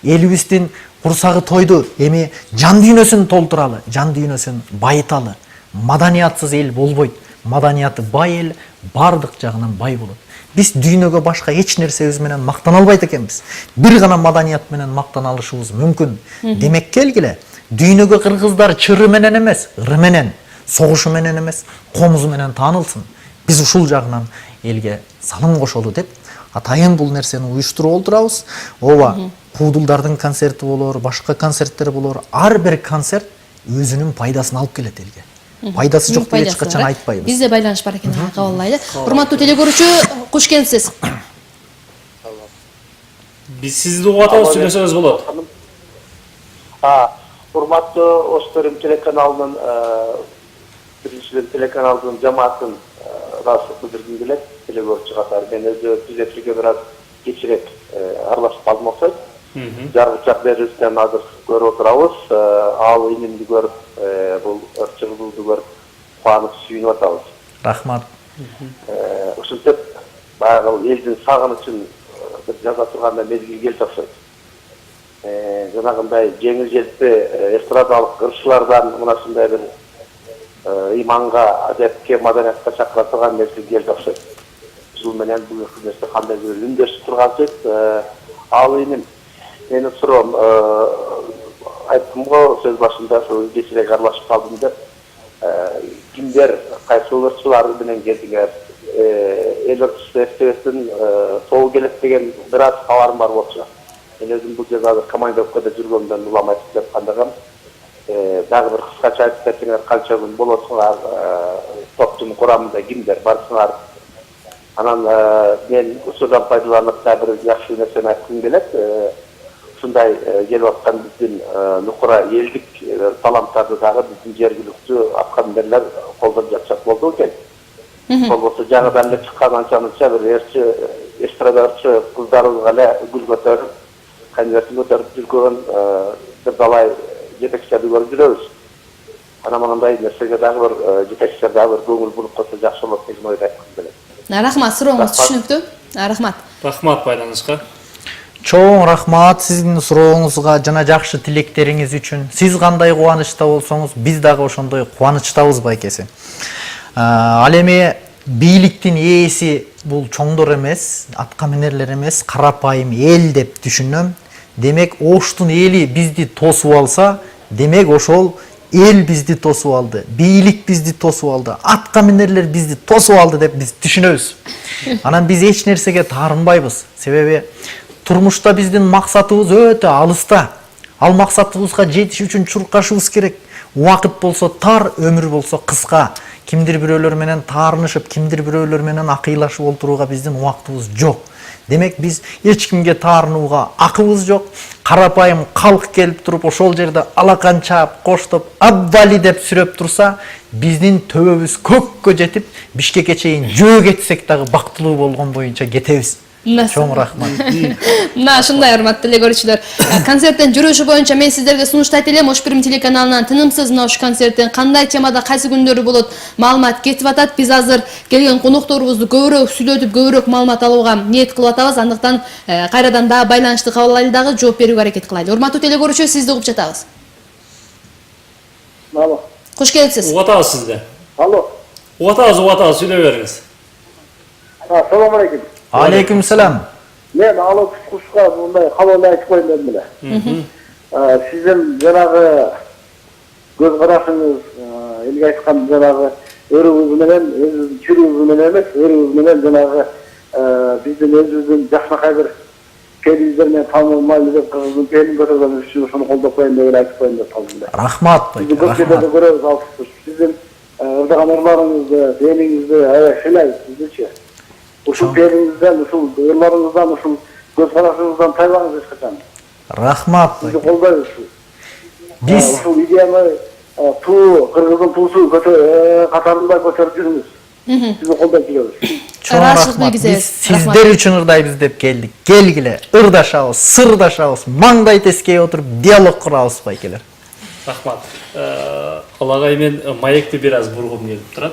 Элибиздин курсагы тойду, эми жан дүйнөсүн толтуралы, жан дүйнөсүн байыталы. Маданиятсыз эл болбойт. Маданияты бай эл бардык жагынан бай болот. Биз дүйнөгө башка эч нерсебиз менен мактана албайт экенбиз. Бир гана маданият менен мактана алышыбыз мүмкүн. Демек келгиле, дүйнөгө кыргыздар чыры менен эмес, ыры менен, согушу менен эмес, комузу менен таанылсын. Биз ушул жагынан элге салым кошолу деп атайын бул нерсени уюштуруп олтурабыз. Ооба, куудулдардын концерти болор, башка концерттер болор. Ар бир концерт өзүнүн пайдасын алып келет элге. Пайдасы жок деп эч качан айтпайбыз. Бизде байланыш бар экен, кабылдайлы. Урматтуу телекөрүүчү, куш келипсиз. Биз сизди угуп атабыз, сүйлөсөңүз болот. Урматтуу Оштөрүм телеканалынын биринчиден телеканалдын жамаатын ыраазычылык билдиргим келет. Телекөрүүчү катары мен өзү биз эфирге бир аз кечирээк аралашып калдым окшойт. Жаргычак берүүсүнөн азыр көрүп отурабыз. Ал инимди көрүп, бул ырчыгылууду көрүп, кубанып сүйүнүп атабыз. Рахмат. Ушинтип баягы элдин сагынычын бир жаза турганда мезгил келди окшойт. Жанагындай жеңил желпи эстрадалык ырчылардан мына ушундай бир иманга, адепке, маданиятка чакыра турган мезгил келди окшойт. Ушул менен бүгүнкү нерсе кандай бир үндөшүп тургансыз. Ал иним, менин суроом, айттым го сөз башында ошо кечирээк аралашып калдым деп. Кимдер, кайсы ырчылар менен келдиңер? Эл ырчысы эстебестен тобу келет деген бир аз кабарым бар болчу. Мен өзүм бул жерде азыр командировкада жүргөндөн улам айтып жаткандыгым, дагы бир кыскача айтып кетсеңер канча күн болосуңар, топтун курамында кимдер барсыңар. Анан мен ушудан пайдаланып дагы бир жакшы нерсени айткым келет. Ушундай келип аткан биздин нукура элдик таланттарды дагы биздин жергиликтүү аткаминерлер колдоп жатсак болду экен. Болбосо жаңыдан эле чыккан анча-мынча бир эстрада ырчы кыздарыбызга эле гүл көтөрүп, конвертин көтөрүп жүргөн бир далай жетекчилерди көрүп жүрөбүз. Анан мындай нерсеге дагы бир жетекчилер дагы бир көңүл буруп койсо жакшы болот деген ойду айткым келет. Рахмат, сурооңуз түшүнүктүү. Рахмат. Рахмат байланышка. Чоң рахмат сиздин сурооңузга жана жакшы тилектериңиз үчүн. Сиз кандай кубанычта болсоңуз, биз дагы ошондой кубанычтабыз байкеси. Ал эми бийликтин ээси бул чоңдор эмес, аткаминерлер эмес, карапайым эл деп түшүнөм. Демек Оштун эли бизди тосуп алса, демек ошол эл бизди тосуп алды, бийлик бизди тосуп алды, аткаминерлер бизди тосуп алды деп биз түшүнөбүз. Анан биз эч нерсеге таарынбайбыз. Себеби турмушта биздин максатыбыз өтө алыста. Ал максатыбызга жетиш үчүн чуркашыбыз керек. Убакыт болсо тар, өмүр болсо кыска. Кимдир бирөөлөр менен таарынышып, кимдир бирөөлөр менен акыйлашып олтурууга биздин убактыбыз жок. Демек биз эч кимге таарынууга акыбыз жок. Карапайым калк келип туруп ошол жерде алакан чаап, коштоп, аббали деп сүрөп турса, биздин төбөбүз көккө жетип, Бишкекке чейин жөө кетсек дагы бактылуу болгон боюнча кетебиз. Чоң рахмат. Мына ушундай урматтуу телекөрүүчүлөр, концерттин жүрүшү боюнча мен сиздерге сунуштайт элем. Ош Бирим телеканалынан тынымсыз мына ушу концерттин кандай темада кайсы күндөрү болот маалымат кетип атат. Биз азыр келген конокторубузду көбүрөөк сүйлөтүп, көбүрөөк маалымат алууга ниет кылып атабыз. Андыктан кайрадан дагы байланышты кабыл алайлы дагы жооп берүүгө аракет кылайлы. Урматтуу телекөрүүчү, сизди угуп жатабыз. Алло. Куш келипсиз? Угуп атабыз сизди. Алло. Угуп атабыз, сүйлөй бериңиз. Assalamu alaikum. Алейкум салам. Мен алып кушка мындай кабыл айтып коеюн дедим эле. Сиздин жанагы көз карашыңыз, элге айткан жанагы өрүбүз менен, өзүбүздүн чүрүбүз менен эмес, өрүбүз менен жанагы биздин өзүбүздүн жакшынакай бир келиздер менен таанылмайлы деп кыздын пелин көтөргөн үчүн ошону колдоп коеюн деп айтып коеюн деп калдым. Рахмат байке, рахмат. Көрөбүз алып сиздин ырдаган ырларыңызды, пелиңизди аябай сыйлайбыз сиздичи. Ушул пелиңизден, ушул ырларыңыздан, ушул көз карашыңыздан тайбаңыз эч качан. Рахмат Сизди байке. колдойбуз. Биз ушул идеяны кыргыздын туусу катарында көтөрүп жүрүңүз. Сізді қолдан келеміз. Чоң Ыраачылык рахмат. билгизебиз. Биз сиздер үчүн ырдайбыз деп келдик. Келгиле, ырдашабыз, сырдашабыз, маңдай тескей отуруп диалог курабыз байкелер. Рахмат. Алагай мен маекти бир аз бургум келип турат.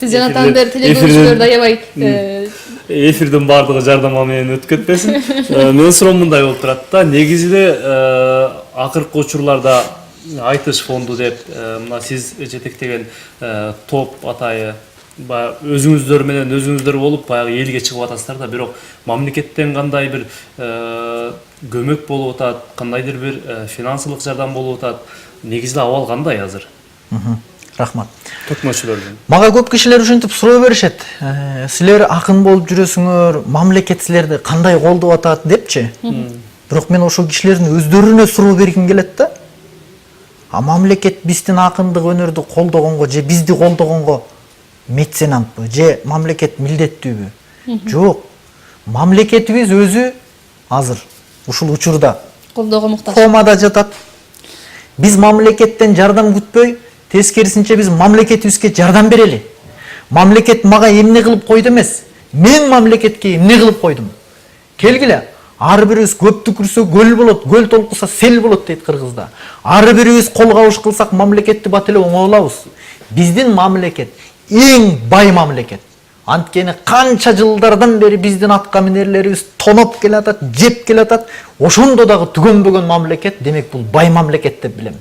Биз жанатан бери телегөрүүчүлөрдү аябай Эфирдин бардыгы жардама менен өтүп кетпесин. Мен суроом мындай болуп турат да, негизинде акыркы учурларда айтыш фонду деп мына сиз жетектеген топ атайы баягы өзүңүздөр менен өзүңүздөр болуп баягы элге чыгып атасыздар да, бирок мамлекеттен кандай бир көмөк болуп атат, кандайдыр бир финансылык жардам болуп атат. Негизинде абал кандай азыр? Рахмат. Төкмөчүлөрдүн. Мага көп кишилер ушинтип суроо беришет. Силер акын болуп жүрөсүңөр, мамлекет силерди кандай колдоп атат депчи. Бирок мен ошол кишилердин өздөрүнө суроо бергим келет да. А мамлекет биздин акындык өнөрдү колдогонго же бизди колдогонго меценатпы же мамлекет милдеттүүбү? Жок. Мамлекетибиз өзү азыр ушул учурда колдоого муктаж. комада жатат. Биз мамлекеттен жардам күтпөй, тескерисинче биз мамлекетибизге жардам берели. Мамлекет мага эмне кылып койду эмес, мен мамлекетке эмне кылып койдум. Келгиле, ар бирибиз көп түкүрсө көл болот, көл толкуса сел болот дейт кыргызда. Ар бирибиз кол кабыш кылсак мамлекетти бат эле оңой алабыз. Биздин мамлекет эң бай мамлекет. Анткени канча жылдардан бери биздин атка минерлерибиз тоноп келатат, жеп келатат. Ошондо дагы түгөнбөгөн мамлекет, демек бул бай мамлекет деп билем.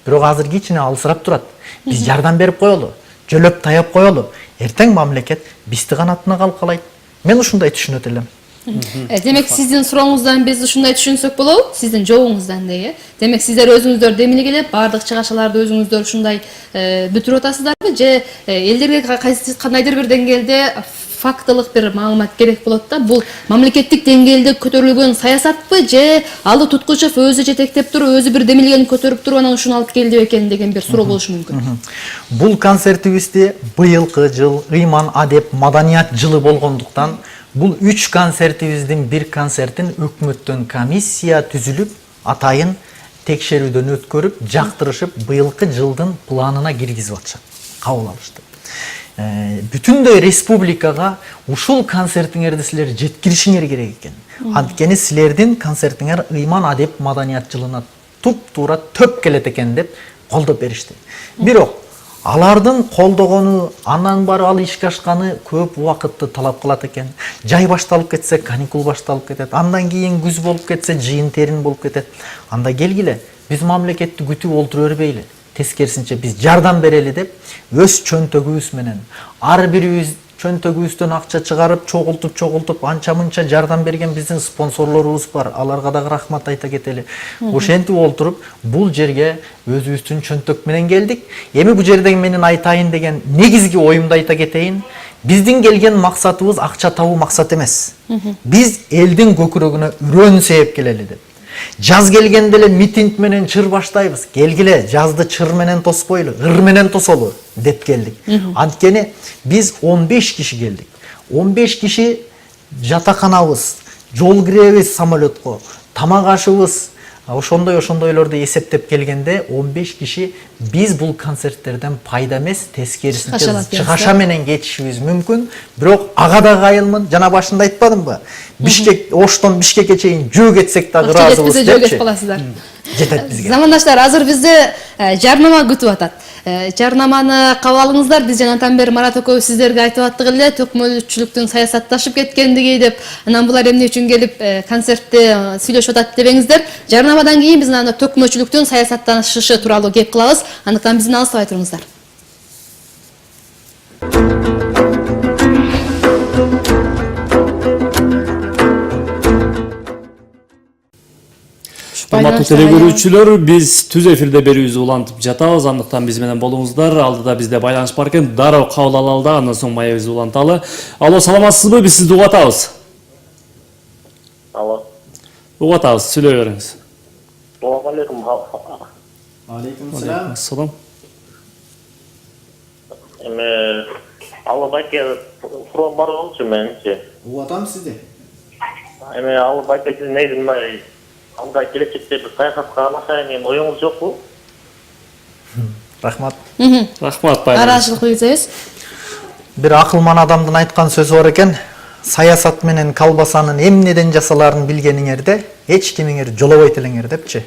Бирок азыр кичине алысырап турат. Биз жардам берип коелу, жөлөп таяп коелу. Эртең мамлекет бизди канатына калкалайт. Мен ушундай түшүнөт элем. Демек сиздин сурооңуздан биз ушундай түшүнсөк болобу? Сиздин жообуңуздан деги. Демек сиздер өзүңүздөр демиле келип, бардык чыгашаларды өзүңүздөр ушундай бүтүрүп атасыздарбы же элдерге кандайдыр бир деңгээлде фактылык бир маалымат керек болот да? Бул мамлекеттик деңгээлде көтөрүлгөн саясатпы же Алы Туткучев өзү жетектеп туруп, өзү бир демилгени көтөрүп туруп анан ушуну алып келди бекен деген бир суроо болушу мүмкүн. Бул концертибизде быйылкы жыл ыйман, адеп, маданият жылы болгондуктан бул 3 концертибиздин бир концертин өкмөттөн комиссия түзүлүп, атайын текшерүүдөн өткөрүп, жактырышып, быйылкы жылдын планына киргизип атышат. Кабыл алышты. Бүтүндөй республикага ушул концертиңерди силер жеткиришиңер керек экен. Анткени силердин концертиңер ыйман, адеп, маданият жылына туп-туура төп келет экен деп колдоп беришти. Бирок алардын колдогону, андан бары ал ишке ашканы көп убакытты талап кылат экен. Жай башталып кетсе, каникул башталып кетет. Андан кийин күз болуп кетсе, жыйын терин болуп кетет. Анда келгиле, биз мамлекетти күтүп олтура бербейли. Тескерисинче биз жардам берели деп, өз чөнтөгүбүз менен ар бирибиз чөнтөгүбүздөн акча чыгарып, чогултуп, анча-мынча жардам берген биздин спонсорлорубуз бар. Аларга дагы рахмат айта кетели. Ошентип олтуруп, бул жерге өзүбүздүн чөнтөк менен келдик. Эми бул жерде менин айтайын деген негизги оюмду айта кетейин. Биздин келген максатыбыз акча табуу максат эмес. Биз элдин көкүрөгүнө үрөн сээп келели деп. Жаз келгенде эле митинг менен чыр баштайбыз. Келгиле, жазды чыр менен тоспойлу, ыр менен тосолу деп келдик. Анткени биз 15 киши келдик. 15 киши жатаканабыз, жол киребиз самолетко, тамак ашыбыз, ошондойлорду эсептеп келгенде 15 киши биз бул концерттерден пайда эмес, тескерисинче чыгаша менен кетишибиз мүмкүн. Бирок ага да кайылмын. Жана башында айтпадымбы? Оштон Бишкекке чейин жөө кетсек дагы ыраазыбыз депчи. Жөө кетип каласыздар. Жетет бизге. Замандаштар, азыр бизди жарнама күтүп атат. Жарнаманы кабыл алыңыздар. Биз жанатан бери Марат экөөбүз сиздерге айтып аттык эле, төкмөлчүлүктүн саясатташып кеткендиги деп, анан булар эмне үчүн келип концертте сүйлөшүп атат дебеңиздер. Жарнамадан кийин биз анан төкмөлчүлүктүн саясатташышы тууралуу кеп кылабыз. Андыктан бизден алыстабай туруңуздар. Урматтуу телекөрүүчүлөр, биз түз эфирде берүүбүздү улантып жатабыз. Андыктан биз менен болуңуздар. Алдыда бизде байланыш бар экен. Дароо кабыл алалы да, андан соң маегибизди уланталы. Алло, саламатсызбы? Биз сизди угуп атабыз. Алло. Угуп атабыз, сүйлөй бериңиз. Салам алейкум. Алейкум салам. Салам. Алло, байке, суроо бар болчу менчи. Угуп атам сизди. Алло, байке, сиз нейдин алда келечекте бир саясатка аралашайын деген оюңуз жокпу? Рахмат. Рахмат, байланыш. Ыраачылык билсеңиз. бир акылман адамдын айткан сөзү бар экен. Саясат менен колбасанын эмнеден жасаларын билгениңерде эч кимиңер жолобойт элеңер депчи.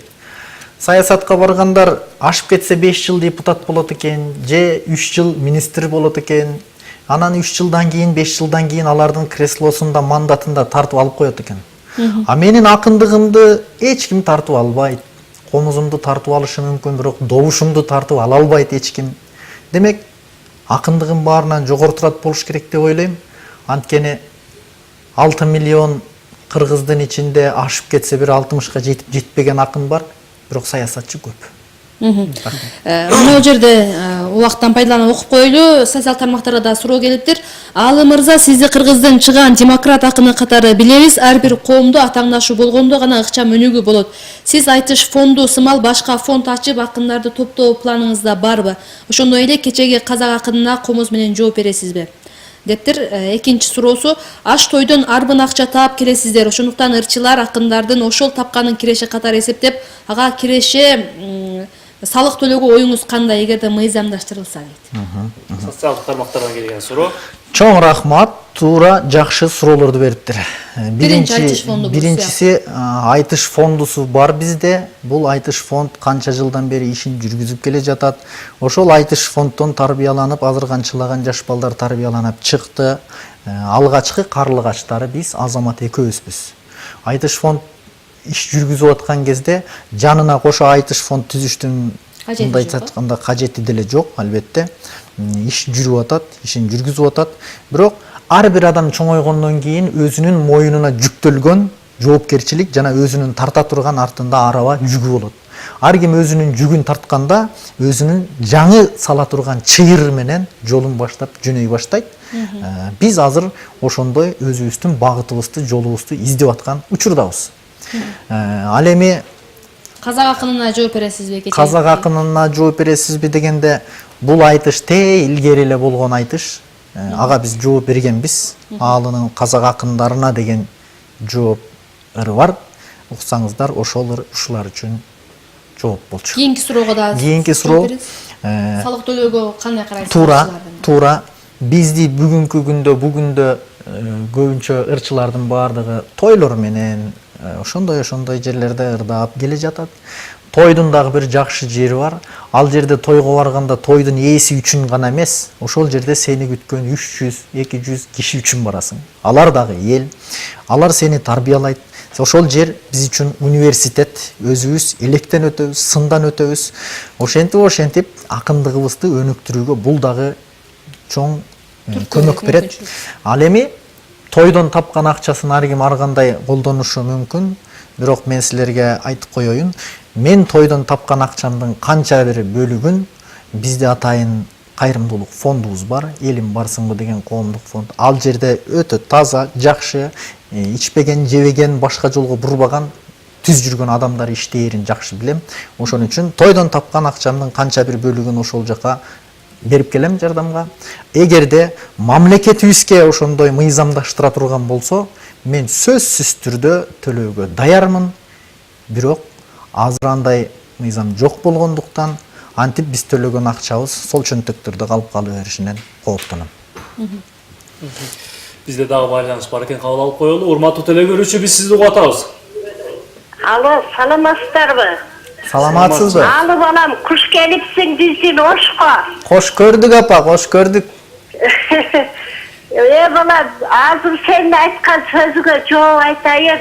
Саясатка баргандар ашып кетсе 5 жыл депутат болот экен, же 3 жыл министр болот экен. Анан 3 жылдан кийин, 5 жылдан кийин алардын креслосунда, мандатында тартып алып коет экен. А менин акындыгымды эч ким тартып албайт. Комузумду тартып алышы мүмкүн, бирок добушумду тартып ала албайт эч ким. Демек, акындыгым баарынан жогору турат болуш керек деп ойлойм. Анткени 6 миллион кыргыздын ичинде ашып кетсе бир 60ка жетип жетпеген акын бар, бирок саясатчы көп. Могу жерде убакыттан пайдаланып окуп коелу, социалдык тармактарга да суроо келиптир. Алы мырза, сизди Кыргыздын чыган демократ акыны катары билебиз. Ар бир коомдо атаңдашуу болгондо гана ыкчам өнүгүү болот. Сиз айтыш фонду сымал башка фонд ачып акындарды топтоо планыңызда барбы? Ошондой эле кечеги казак акынына комуз менен жооп бересизби? Дептир. Экинчи суроосу, аш тойдон арбын акча таап келесиздер. Ошондуктан ырчылар акындардын ошол тапканын киреши катары эсептеп, ага киреше салык төлөөгө оюңуз кандай, эгерде мыйзамдаштырылса дейт. Социалдык тармактардан келген суроо. Чоң рахмат, туура жакшы суроолорду бериптир. Биринчиси айтыш фондусу бар бизде. Бул айтыш фонд канча жылдан бери ишин жүргүзүп келе жатат. Ошол айтыш фонддон тарбияланып, азыр канчалаган жаш балдар тарбияланып чыкты. Алгачкы карлыгачтары биз Азамат экөөбүзбүз. Айтыш фонд иш жүргүзүп аткан кезде жанына кошо айтыш фонд түзүштүн мындай айтканда кажети деле жок, албетте. Иш жүрүп атат, ишин жүргүзүп атат. Бирок ар бир адам чоңойгондон кийин өзүнүн моюнуна жүктөлгөн жоопкерчилик жана өзүнүн тарта турган артында араба жүгү болот. Ар ким өзүнүн жүгүн тартканда өзүнүн жаңы сала турган чыйыр менен жолун баштап жөнөй баштайт. Биз азыр ошондой өзүбүздүн багытыбызды, жолубузду издеп аткан учурдабыз. Ал эми Казак акынына жооп бересизби? Казак акынына жооп бересизби дегенде, бул айтыш илгери эле болгон айтыш. Ага биз жооп бергенбиз. Аалынын казак акындарына деген жооптары бар. Уксаңыздар, ушулар үчүн жооп болчу. Кийинки суроого да. Кийинки суроо. Салык төлөөгө кандай карайсыз? Туура. Бизди бүгүндө көбүнчө ырчылардын баардыгы тойлор менен ошондой жерлерде ырдап келе жатат. Тойдун дагы бир жакшы жери бар. Ал жерде тойго барганда тойдун ээси үчүн гана эмес, ошол жерде сени күткөн 300-200 киши үчүн барасың. Алар дагы эл. Алар сени тарбиялайт. Ошол жер биз үчүн университет. Өзүбүз электен өтөбүз, сындан өтөбүз. Ошентип акындыгыбызды өнүктүрүүгө бул дагы чоң көмөк берет. Ал эми тойдон тапкан акчасын ар ким ар кандай колдонушу мүмкүн. Бирок мен силерге айтып коеюн, мен тойдон тапкан акчамдын канча бир бөлүгүн бизде атайын кайрымдуулук фондубуз бар, элим барсыңбы деген коомдук фонд. Ал жерде өтө таза, жакшы, ичпеген, жебеген, башка жолго бурбаган, түз жүргөн адамдар иштээрин жакшы билем. Ошон үчүн тойдон тапкан акчамдын канча бир бөлүгүн ошол жака берип келем жардамга. Эгерде мамлекетибизге ошондой мыйзамдаштыра турган болсо, мен сөзсүз түрдө төлөөгө даярмын. Бирок азыр андай мыйзам жок болгондуктан антип биз төлөгөн акчабыз сол чөнтөктөрдө калып кала беришинен кооптоном. Бизде дагы байланыш бар экен, кабыл алып коелу. Урматтуу телекөрүүчү, биз сизди угуп атабыз. Алло, саламатсыздарбы? Саламатсызбы? Алы балам, куш келипсиң биздин Ошко. Кош көрдүк апа, кош көрдүк. Балам, азыр сен айткан сөзүгө жооп айтайын.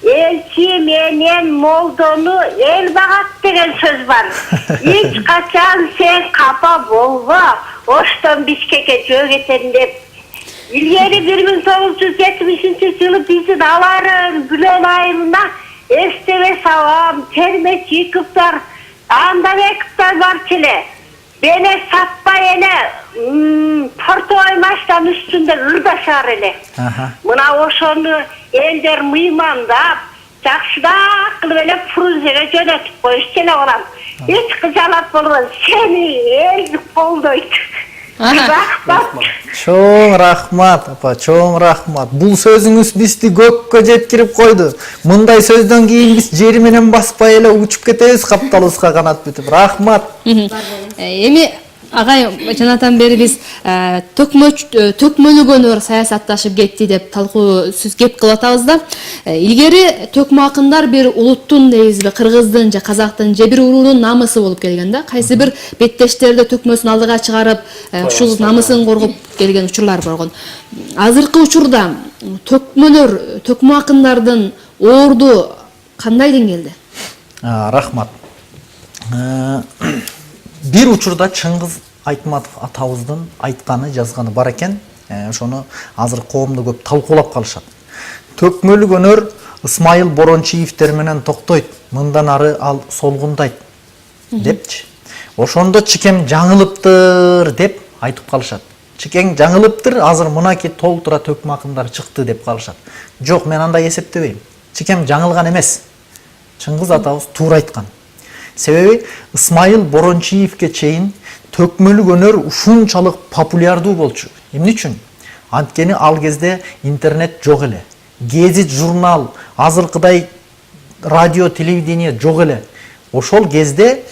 Элчи менен молдону эл багат деген сөз бар. Эч качан сен капа болбо, Оштон Бишкекке жөө кетем деп. Илгери 1970-жылы биздин аларын Бүлөн айылына эстебе сабам, терме чийкыптар, анда бекиптар барчу эле. Бене сатпай эле портовой машинанын үстүндө ырдашар эле. Мына ошону элдер мыймандап, жакшыраак кылып эле Фрунзеге жөнөтүп коюшчу эле балам. Эч кыжалат болбойт, сени эл колдойт. Чоң рахмат апа, чоң рахмат. Бул сөзүңүз бизди көккө жеткирип койду. Мындай сөздөн кийин биз жери менен баспай эле учуп кетебиз, капталыбызга канат бүтүп. Рахмат. Эми Агай, жанатан бери биз төкмөлүк өнөр саясатташып кетти деп талкуу сөз кеп кылып атабыз да. Илгери төкмө акындар бир улуттун дейбизби, кыргыздын же казактын же бир уруунун намысы болуп келген да. Кайсы бир беттештерди төкмөсүн алдыга чыгарып, ушул намысын коргоп келген учурлар болгон. Азыркы учурда төкмө акындардын орду кандай деңгээлде? Рахмат. Бир учурда Чыңгыз Айтматов атабыздын айтканы, жазганы бар экен. Ошону азыр коомдо көп талкуулап калышат. Төкмөлүк өнөр Ысмайыл Борончиевтер менен токтойт, мындан ары ал солгундайт депчи. Ошондо чикем жаңылыптыр деп айтып калышат. Чикең жаңылыптыр, азыр мынаки толтура төкмө акындар чыкты деп калышат. Жок, мен андай эсептебейм. Чикем жаңылган эмес. Чыңгыз атабыз туура айткан. Себеби Ысмайыл Борончиевке чейин төкмөлүк өнөр ушунчалык популярдуу болчу. Эмне үчүн? Анткени ал кезде интернет жок эле. Гезит, журнал, азыркыдай радио, телевидение жок эле. Ошол кезде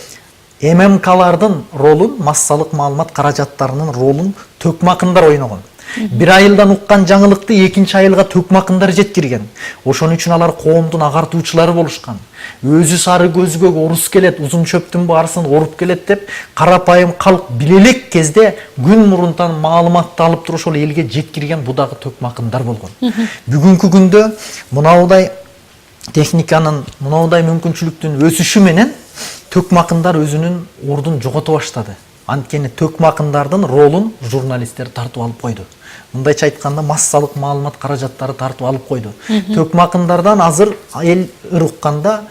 ММКлардын ролун, массалык маалымат каражаттарынын ролун төкмө акындар ойногон. Бир айылдан уккан жаңылыкты экинчи айылга төкмө акындар жеткирген. Ошон үчүн алар коомдун агартуучулары болушкан. Өзү сары көзгө орус келет, узун чөптүн баарысын оруп келет деп карапайым калк билелек кезде күн мурунтан маалыматты алып туруп ошол элге жеткирген бу дагы төкмө акындар болгон. Бүгүнкү күндө мынаудай техниканын, мынаудай мүмкүнчүлүктүн өсүшү менен төкмө акындар өзүнүн ордун жогото баштады. Анткени төкмө акындардын ролун журналисттер тартып алып койду. Мындайча айтканда массалык маалымат каражаттары тартып алып койду. Төкмө акындардан азыр эл ырыкканда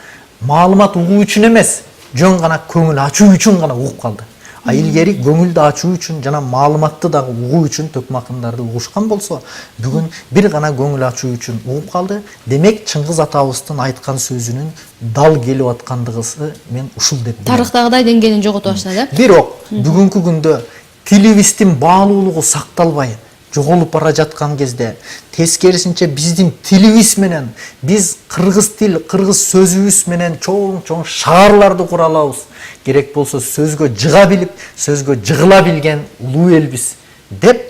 маалымат угуу үчүн эмес, жөн гана көңүл ачуу үчүн гана угуп калды. Илгери көңүлдү ачуу үчүн жана маалыматты дагы угуу үчүн төкмө акындарды угушкан болсо, бүгүн бир гана көңүл ачуу үчүн угуп калды. Демек Чыңгыз атабыздын айткан сөзүнүн дал келип аткандыгысы мен ушул деп билем. Тарыхтагыдай деңгээлин жогото баштады. Бирок бүгүнкү күндө тилибиздин баалуулугу сакталбай жоголуп бара жаткан кезде, тескерисинче биздин тилибиз менен биз кыргыз тил, кыргыз сөзүбүз менен чоң шаарларды кура алабыз. Керек болсо сөзгө жыга билип, сөзгө жыгыла билген улуу элбиз деп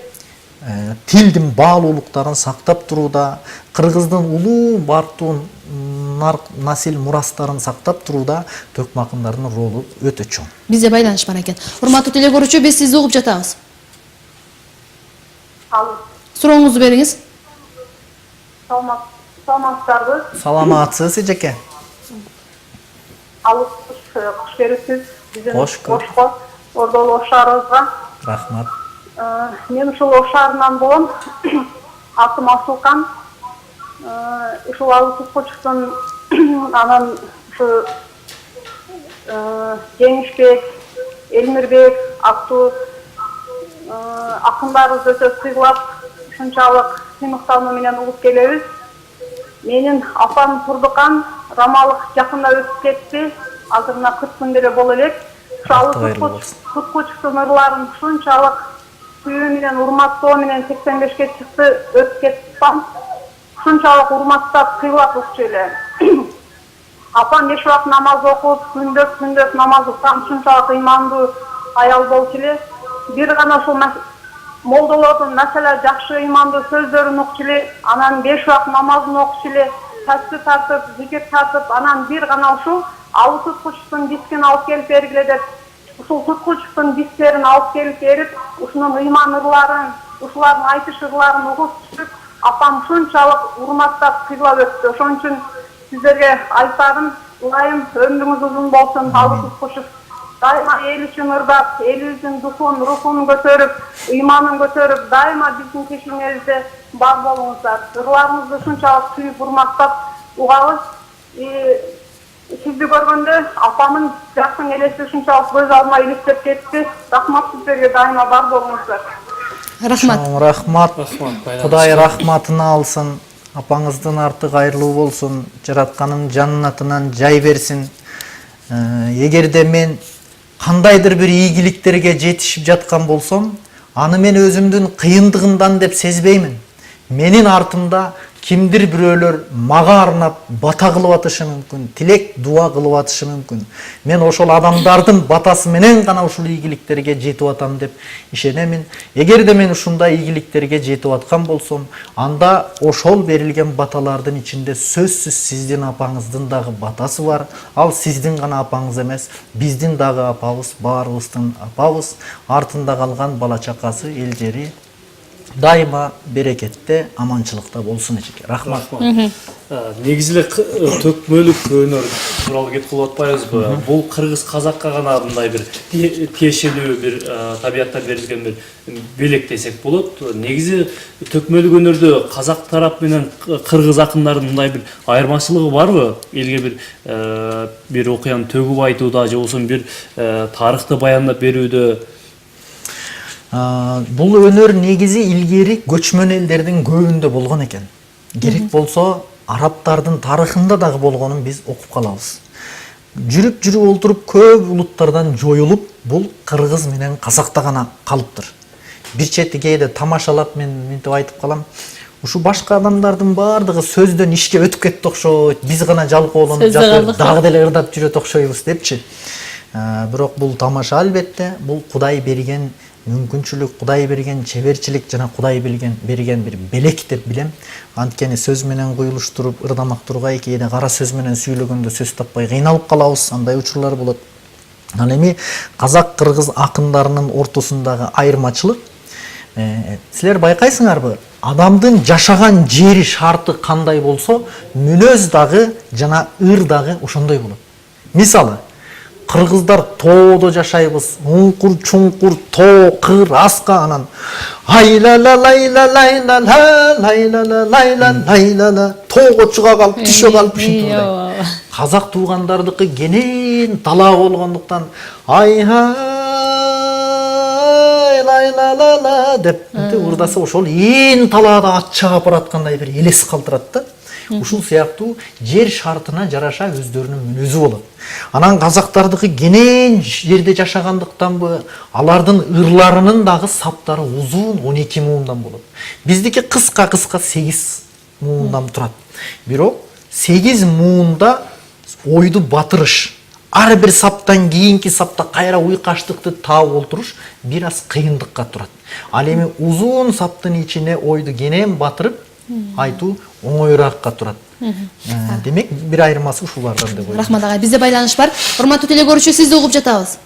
тилдин баалуулуктарын сактап турууда, кыргыздын улуу бартуун насил мурастарын сактап турууда төкмө акындардын ролу өтө чоң. Бизде байланыш бар экен. Урматтуу теле көрүүчү, биз сизди угуп жатабыз. Сурооңузду бериңиз. Саламатсыздарбы? Саламатсыз эжеке. Куш берипсиз биздин Ошко. Ордол Ош шаарыбызга. Рахмат. Мен ушул Ош шаарынан болом. Атым Асылкан. Ушул Алысыкка чыктым. Анан ушу Жеңишбек, Элмирбек аттуу акындарыбыз өтө сыйлап, ушунчалык сыймыктануу менен угуп келебиз. Менин апам Турдукан рамалык жакында өтүп кетти. Азырына 40 күн деле боло элек. Ушул чыктын ырларын ушунчалык сүйүү менен, урматтоо менен 85-ке чыкты, өтүп кетти. Ушунчалык урматтап, сыйлап укчу эле. Апам 5 убакыт намаз окуп, күндөп намаз уккан, ушунчалык ыймандуу аял болчу эле. Бир гана ушул молдолордун маселе жакшы ыймандуу сөздөрүн укчу эле, анан 5 убакыт намазын окучу эле, тасбih тартып, зикир тартып, анан бир гана ушул алып туткучтун дискин алып келип бергиле деп, ушул туткучтун дистерин алып келип берип, ушунун ыйман ырларын, ушулардын айтыш ырларын угуп түшүп, апам ушунчалык урматтап, сыйлап өттү. Ошон үчүн сиздерге айтарым, ылайым, өмүрүңүз узун болсун, алып туткучуп дайыма эл үчүн ырдап, элибиздин рухун көтөрүп, ыйманын көтөрүп, дайыма биздин кечиңерибизде бар болуңуздар. Ырларыңызды ушунчалык сүйүп, урматтап угабыз. Сизди көргөндө апамын жакын элеси ушунчалык көз алдыма иликтеп кетти. Рахмат сиздерге, дайыма бар болуңуздар. Рахмат. Рахмат. Кудай рахматын алсын. Апаңыздын арты кайырлуу болсун. Жаратканын жаннатынан жай берсин. Эгерде мен кандайдыр бир ийгиликтерге жетишип жаткан болсом, аны мен өзүмдүн кыйындыгымдан деп сезбеймин. Менин артымда кимдир бирөөлөр мага арнап бата кылып атышы мүмкүн, тилек дуа кылып атышы мүмкүн. Мен ошол адамдардын батасы менен гана ушул ийгиликтерге жетип атам деп ишенемин. Эгерде мен ушундай ийгиликтерге жетип аткан болсом, анда ошол берилген баталардын ичинде сөзсүз сиздин апаңыздын дагы батасы бар. Ал сиздин гана апаңыз эмес, биздин дагы апабыз, баарыбыздын апабыз. Артында калган бала чакасы, эл жери дайыма берекетте, аманчылыкта болсун эжеке. Рахмат. Негизи эле төкмөлүк өнөр тууралуу кет кылып атпайбызбы? Бул кыргыз казакка гана мындай бир тиешелүү бир табиятта берилген бир белек десек болот. Негизи төкмөлүк өнөрдө казак тарап менен кыргыз акындарынын мындай бир айырмачылыгы барбы? Элге бир окуяны төгүп айтууда же болбосо бир тарыхты баяндап берүүдө? Бул өнөр негизи илгери көчмөн элдердин көбүндө болгон экен. Керек болсо арабтардын тарыхында дагы болгонун биз окуп калабыз. Жүрүп олтуруп көп улуттардан жоюлуп, бул кыргыз менен казакта гана калыптыр. Бир чети кээде тамашалап мен мынтип айтып калам. Ушу башка адамдардын баардыгы сөздөн ишке өтүп кетти окшойт. Биз гана жалкоолонуп жатып, дагы деле ырдап жүрөт окшойбуз депчи. Бирок бул тамаша албетте, бул Кудай берген мүмкүнчүлүк, Кудай берген чеберчилик жана Кудай берген бир белек деп билем. Анткени сөз менен куюлуштуруп, ырдамак тургай, кээде кара сөз менен сүйлөгөндө сөз таппай кыйналып калабыз, андай учурлар болот. Ал эми казак кыргыз акындарынын ортосундагы айырмачылык, силер байкайсыңарбы? Адамдын жашаган жери шарты кандай болсо, мүнөз дагы жана ыр дагы ошондой болот. Мисалы, кыргыздар тоодо жашайбыз, уңкур, чуңкур, тоо, кыр, аска, анан айла-ла, лайла-лайла, лайла-ла, лайла-лайла, тоого чыга калып, түшө калып ушинтип ырдайт. Казак туугандардыкы кенен талаа болгондуктан айхай, лайла-ла деп ырдаса ошол ээн талаада ат чаап бараткандай бир элес калтырат да. Ушул сыяктуу жер шартына жараша өздөрүнүн мүнөзү болот. Анан казактардыкы кенен жерде жашагандыктанбы, алардын ырларынын дагы саптары узун 12 муундан болот. Биздики кыска 8 муундан турат. Бирок 8 муунда ойду батырыш, ар бир саптан кийинки сапта кайра уйкаштыкты таап олтуруш бир аз кыйындыкка турат. Ал эми узун саптын ичине ойду кенен батырып айтуу оңоюраакка турат. Демек бир айырмасы ушулардан деп ойлойм. Рахмат агай, бизде байланыш бар. Урматтуу теле көрүүчү, сизди угуп жатабыз.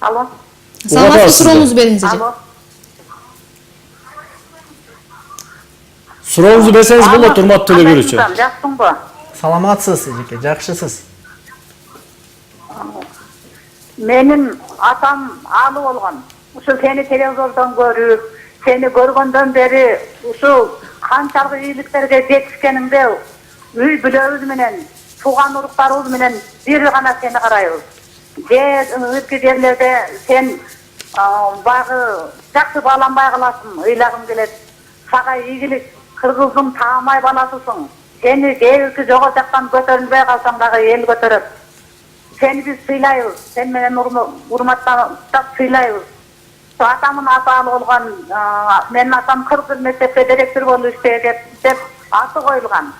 Алло. Саламатсызбы, сурооңузду бериңиз эже. Алло. Сурооңузду берсеңиз болот, урматтуу теле көрүүчү. Жаксыңбы? Саламатсыз эжеке, жакшысыз. Менин атам алы болгон. Ушул сени телевизордон көрүп, сени көргөндөн бери ушул канчалык ийгиликтерге жетишкениңде үй бүлөбүз менен, тууган уруктарыбыз менен бир гана сени карайбыз. Өзге жерлерде сен багы жакшы бааланбай каласың, ыйлагым келет. Сага ийгилик, кыргыздын таамай баласысың. Сени кээбирки жого жактан көтөрүлбөй калсаң дагы эл көтөрөт. Сени биз сыйлайбыз, сен менен урматтап сыйлайбыз. Атамын аталы болгон, менин атам кыргыз мектепте директор болуп иштейт деп аты коюлган.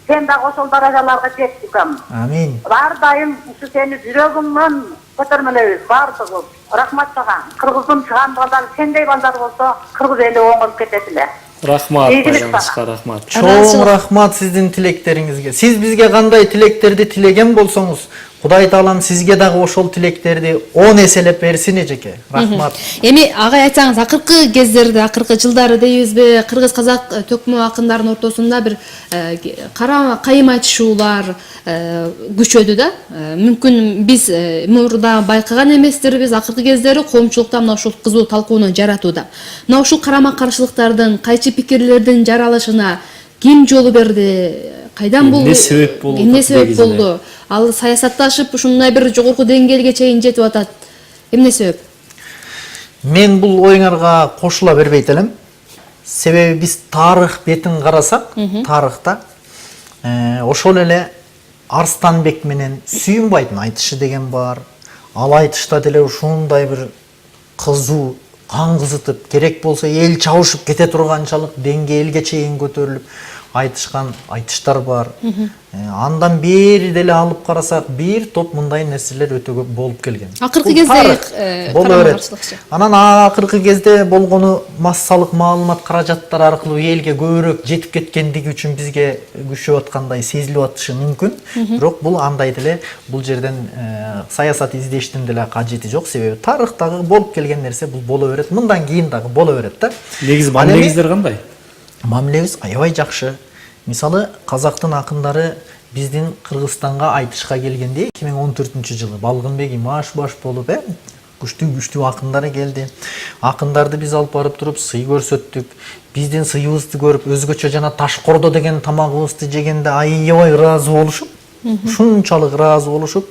Сен дагы ошол даражаларга жеттикем. Амин. Ар дайым ушу сени жүрөгүмдөн көтөрмөлөйбүз баардыгыбыз. Рахмат сага. Кыргыздын чыган балдары сендей балдар болсо, кыргыз эли оңолуп кетет эле. Рахмат, Ийгилик байланышка рахмат. Чоң рахмат сиздин тилектериңизге. Сиз бизге кандай тилектерди тилеген болсоңуз, Кудай Таалам сизге дагы ошол тилектерди 10 эселеп берсин эжеке. Рахмат. Эми агай айтсаңыз, акыркы кездерде, акыркы жылдары дейбизби, кыргыз казак төкмө акындардын ортосунда бир кайым айтышуулар күчөдү да. Мүмкүн биз мурда байкаган эместербиз, акыркы кездери коомчулукта мына ушул кызуу талкууну жаратууда. Мына ушул карама каршылыктардын, кайчы пикирлердин жаралышына ким жол берди? Кайдан бул? Эмне себеп болду? Эмне себеп болду? Ал саясатташып ушундай бир жогорку деңгээлге чейин жетип атат. Эмне себеп? Мен бул оюңарга кошула бербейт элем. Себеби биз тарых бетин карасак, тарыхта ошол эле Арстанбек менен Сүйүнбайдын айтышы деген бар. Ал айтышта деле ушундай бир кызуу кан кызытып, керек болсо эл чабышып кете турганчалык деңгээлге чейин көтөрүлүп айтышкан айтыштар бар. Андан бери деле алып карасак, бир топ мындай нерселер өтө көп болуп келген. Акыркы кезде боло берет. Анан акыркы кезде болгону массалык маалымат каражаттары аркылуу элге көбүрөөк жетип кеткендиги үчүн бизге күчөп аткандай сезилип атышы мүмкүн. Бирок бул андай деле, бул жерден саясат издештин деле кажети жок, себеби тарыхтагы болуп келген нерсе бул боло берет. Мындан кийин дагы боло берет да. Негизи мамилеңиздер кандай? Мамилебиз аябай жакшы. Мисалы, казактын акындары биздин Кыргызстанга айтышка келгенде 2014-жылы Балгынбек Имаш баш болуп, күчтүү акындар келди. Акындарды биз алып барып туруп сый көрсөттүк. Биздин сыйыбызды көрүп, өзгөчө жана Ташкордо деген тамагыбызды жегенде аябай ыраазы болушуп, ушунчалык ыраазы болушуп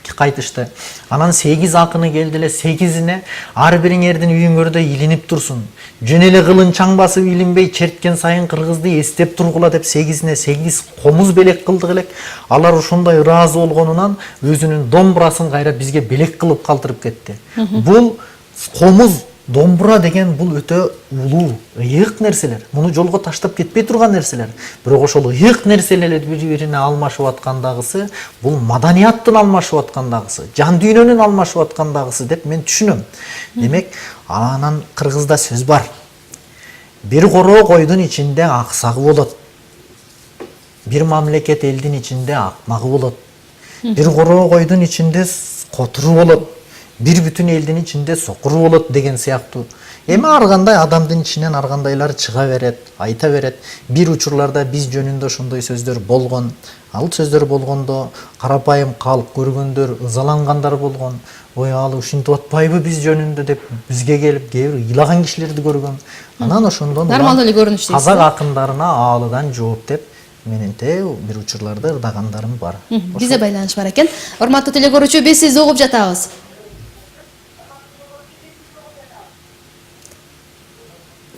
кайтышты. Анан 8 акыны келди эле, 8ине ар бириңердин үйүңөрдө илинип турсун. Жөн эле кылынчаң басып илинбей черткен сайын кыргызды эстеп тургула деп 8ине 8 комуз белек кылдык элек. Алар ошондой ыраазы болгонунан өзүнүн домбурасын кайра бизге белек кылып калтырып кетти. Бул комуз, домбура деген бул өтө улуу, ыйык нерселер. Муну жолго таштап кетпей турган нерселер. Бирок ошол ыйык нерселерди бири-бирине алмашып аткандагысы, бул маданияттын алмашып аткандагысы, жан дүйнөнүн алмашып аткандагысы деп мен түшүнөм. Демек, анан кыргызда сөз бар. Бир короо койдун ичинде аксагы болот. Бир мамлекет элдин ичинде акмагы болот. Бир короо койдун ичинде котору болот. Бир бүтүн элдин ичинде сокуру болот деген сыяктуу. Эми ар кандай адамдын ичинен ар кандайлар чыга берет, айта берет. Бир учурларда биз жөнүндө ошондой сөздөр болгон. Ал сөздөр болгондо карапайым калк көргөндөр ызалангандар болгон. Ой, ал ушинтип атпайбы биз жөнүндө деп бизге келип кээ бир ыйлаган кишилерди көргөн. Анан ошондон нормалдуу эле көрүнүш дейсиз. Казак акындарына аалыдан жооп деп мененте бир учурларда ырдагандарым бар. Бизде байланыш бар экен. Урматтуу теле көрүүчү, биз сизди угуп жатабыз.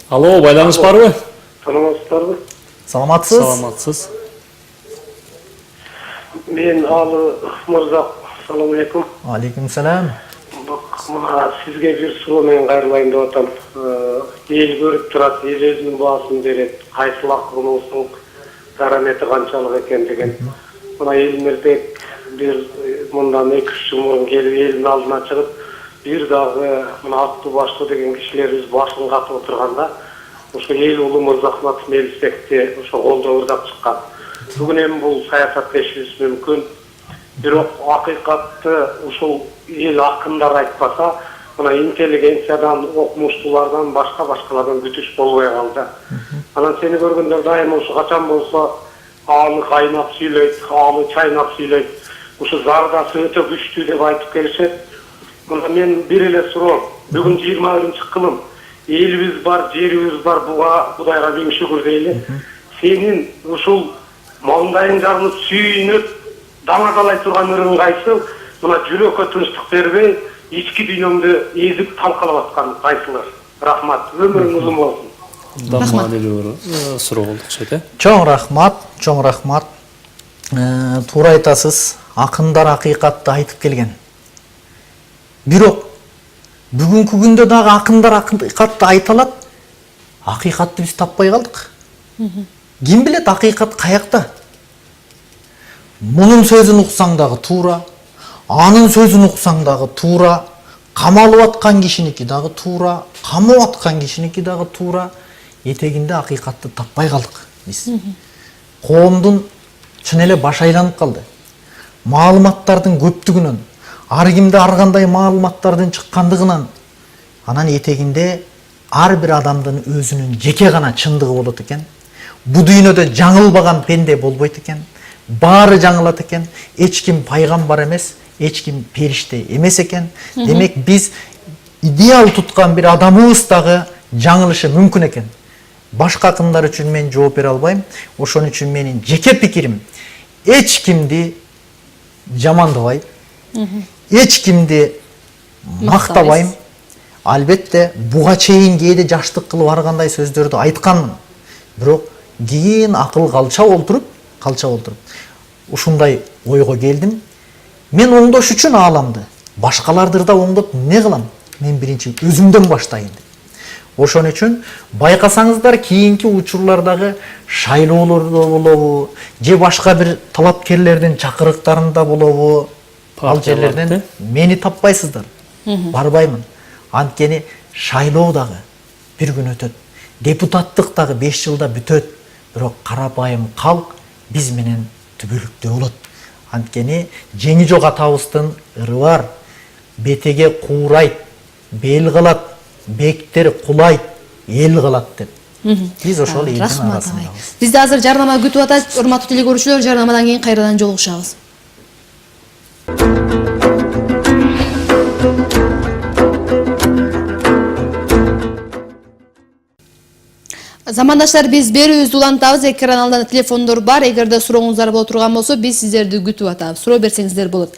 Алло, байланыш барбы? Саламатсыздарбы? Саламатсыз? Саламатсыз. Мен Алы мырза, салам алейкум. Алейкум салам. Мына сизге бир суроо менен кайрылайын деп атам. Эл көрүп турат, эл өзүнүн баасын берет. Кайсыл акыныбыздын дарамети канчалык экен деген. Мына Элмирбек бир мындан 2-3 жыл мурун келип элдин алдына чыгып, бир дагы мына аттуу баштуу деген кишилерибиз башын катып отурганда, ошо эл улуу Мырзахматов Мелисбекти ошо колдоо ырдап чыккан. Бүгүн эми бул саясаттешибиз мүмкүн. Бирок акыйкатты ушул эл акындар айтпаса, мына интеллигенциядан, окумуштуулардан, башкалардан күтүш болбой калды. Анан сени көргөндө дайыма ушу качан болсо аалы кайнап сүйлөйт, аалы чайнап сүйлөйт. Ушу зардасы өтө күчтүү деп айтып келишет. Мына мен бир эле суроо. Бүгүн 20-кылым. Элибиз бар, жерибиз бар, буга Кудайга миң шүгүр дейли. Сенин ушул маңдайың жарылып сүйүнүп даңадалай турган ырың кайсы? Мына жүрөккө тынчтык бербей, ички дүйнөңдү эзип талкалап аткан кайсылар? Рахмат. Өмүрүң узун болсун. Маанилүү суроо болду окшойт, э? Чоң рахмат. Туура айтасыз. Акындар акыйкатты айтып келген. Бирок бүгүнкү күндө дагы акындар акыйкатты айта алат. Акыйкатты биз таппай калдык. Ким билет акыйкат каякта? Мунун сөзүн уксаң дагы туура, анын сөзүн уксаң дагы туура, камалып аткан кишиники дагы туура, камап аткан кишиники дагы туура. Этегинде акыйкатты таппай калдык биз. Коомдун чын эле башы айланып калды. Маалыматтардын көптүгүнөн, ар кимде ар кандай маалыматтардын чыккандыгынан, анан этегинде ар бир адамдын өзүнүн жеке гана чындыгы болот экен. Бу дүйнөдө жаңылбаган пенде болбойт экен. Баары жаңылат экен. Эч ким пайгамбар эмес, эч ким периште эмес экен. Демек биз идеал туткан бир адамыбыз дагы жаңылышы мүмкүн экен. Башка акындар үчүн мен жооп бере албайм. Ошон үчүн менин жеке пикирим, эч кимди жамандабайм. Эч кимди мактабайм. Албетте буга чейин кээде жаштык кылып ар кандай сөздөрдү айтканмын. Бирок кийин акыл калча олтуруп, ушундай ойго келдим. Мен оңдош үчүн ааламды, башкаларды да оңдоп эмне кылам? Мен биринчи өзүмдөн баштайын деп. Ошон үчүн байкасаңыздар кийинки учурлардагы шайлоолордо болобу же башка бир талапкерлердин чакырыктарында болобу ал жерлерден мени таппайсыздар. Барбаймын. Анткени шайлоо дагы бир күн өтөт. Депутаттык дагы 5 жылда бүтөт. Бирок карапайым калк биз менен түбөлүктүү болот. Анткени жеңи жок атабыздын ыры бар. Бетеге куурайт, бел кылат, бектер кулайт, эл кылат деп. Биз ошол элдин арасындабыз. Бизде азыр жарнама күтүп атат. Урматтуу телекөрүүчүлөр, жарнамадан кийин кайрадан жолугушабыз. Замандаштар, биз берүүбүздү улантабыз. Экран алдында телефондор бар. Эгерде сурооңуздар боло турган болсо, биз сиздерди күтүп атабыз. Суроо берсеңиздер болот.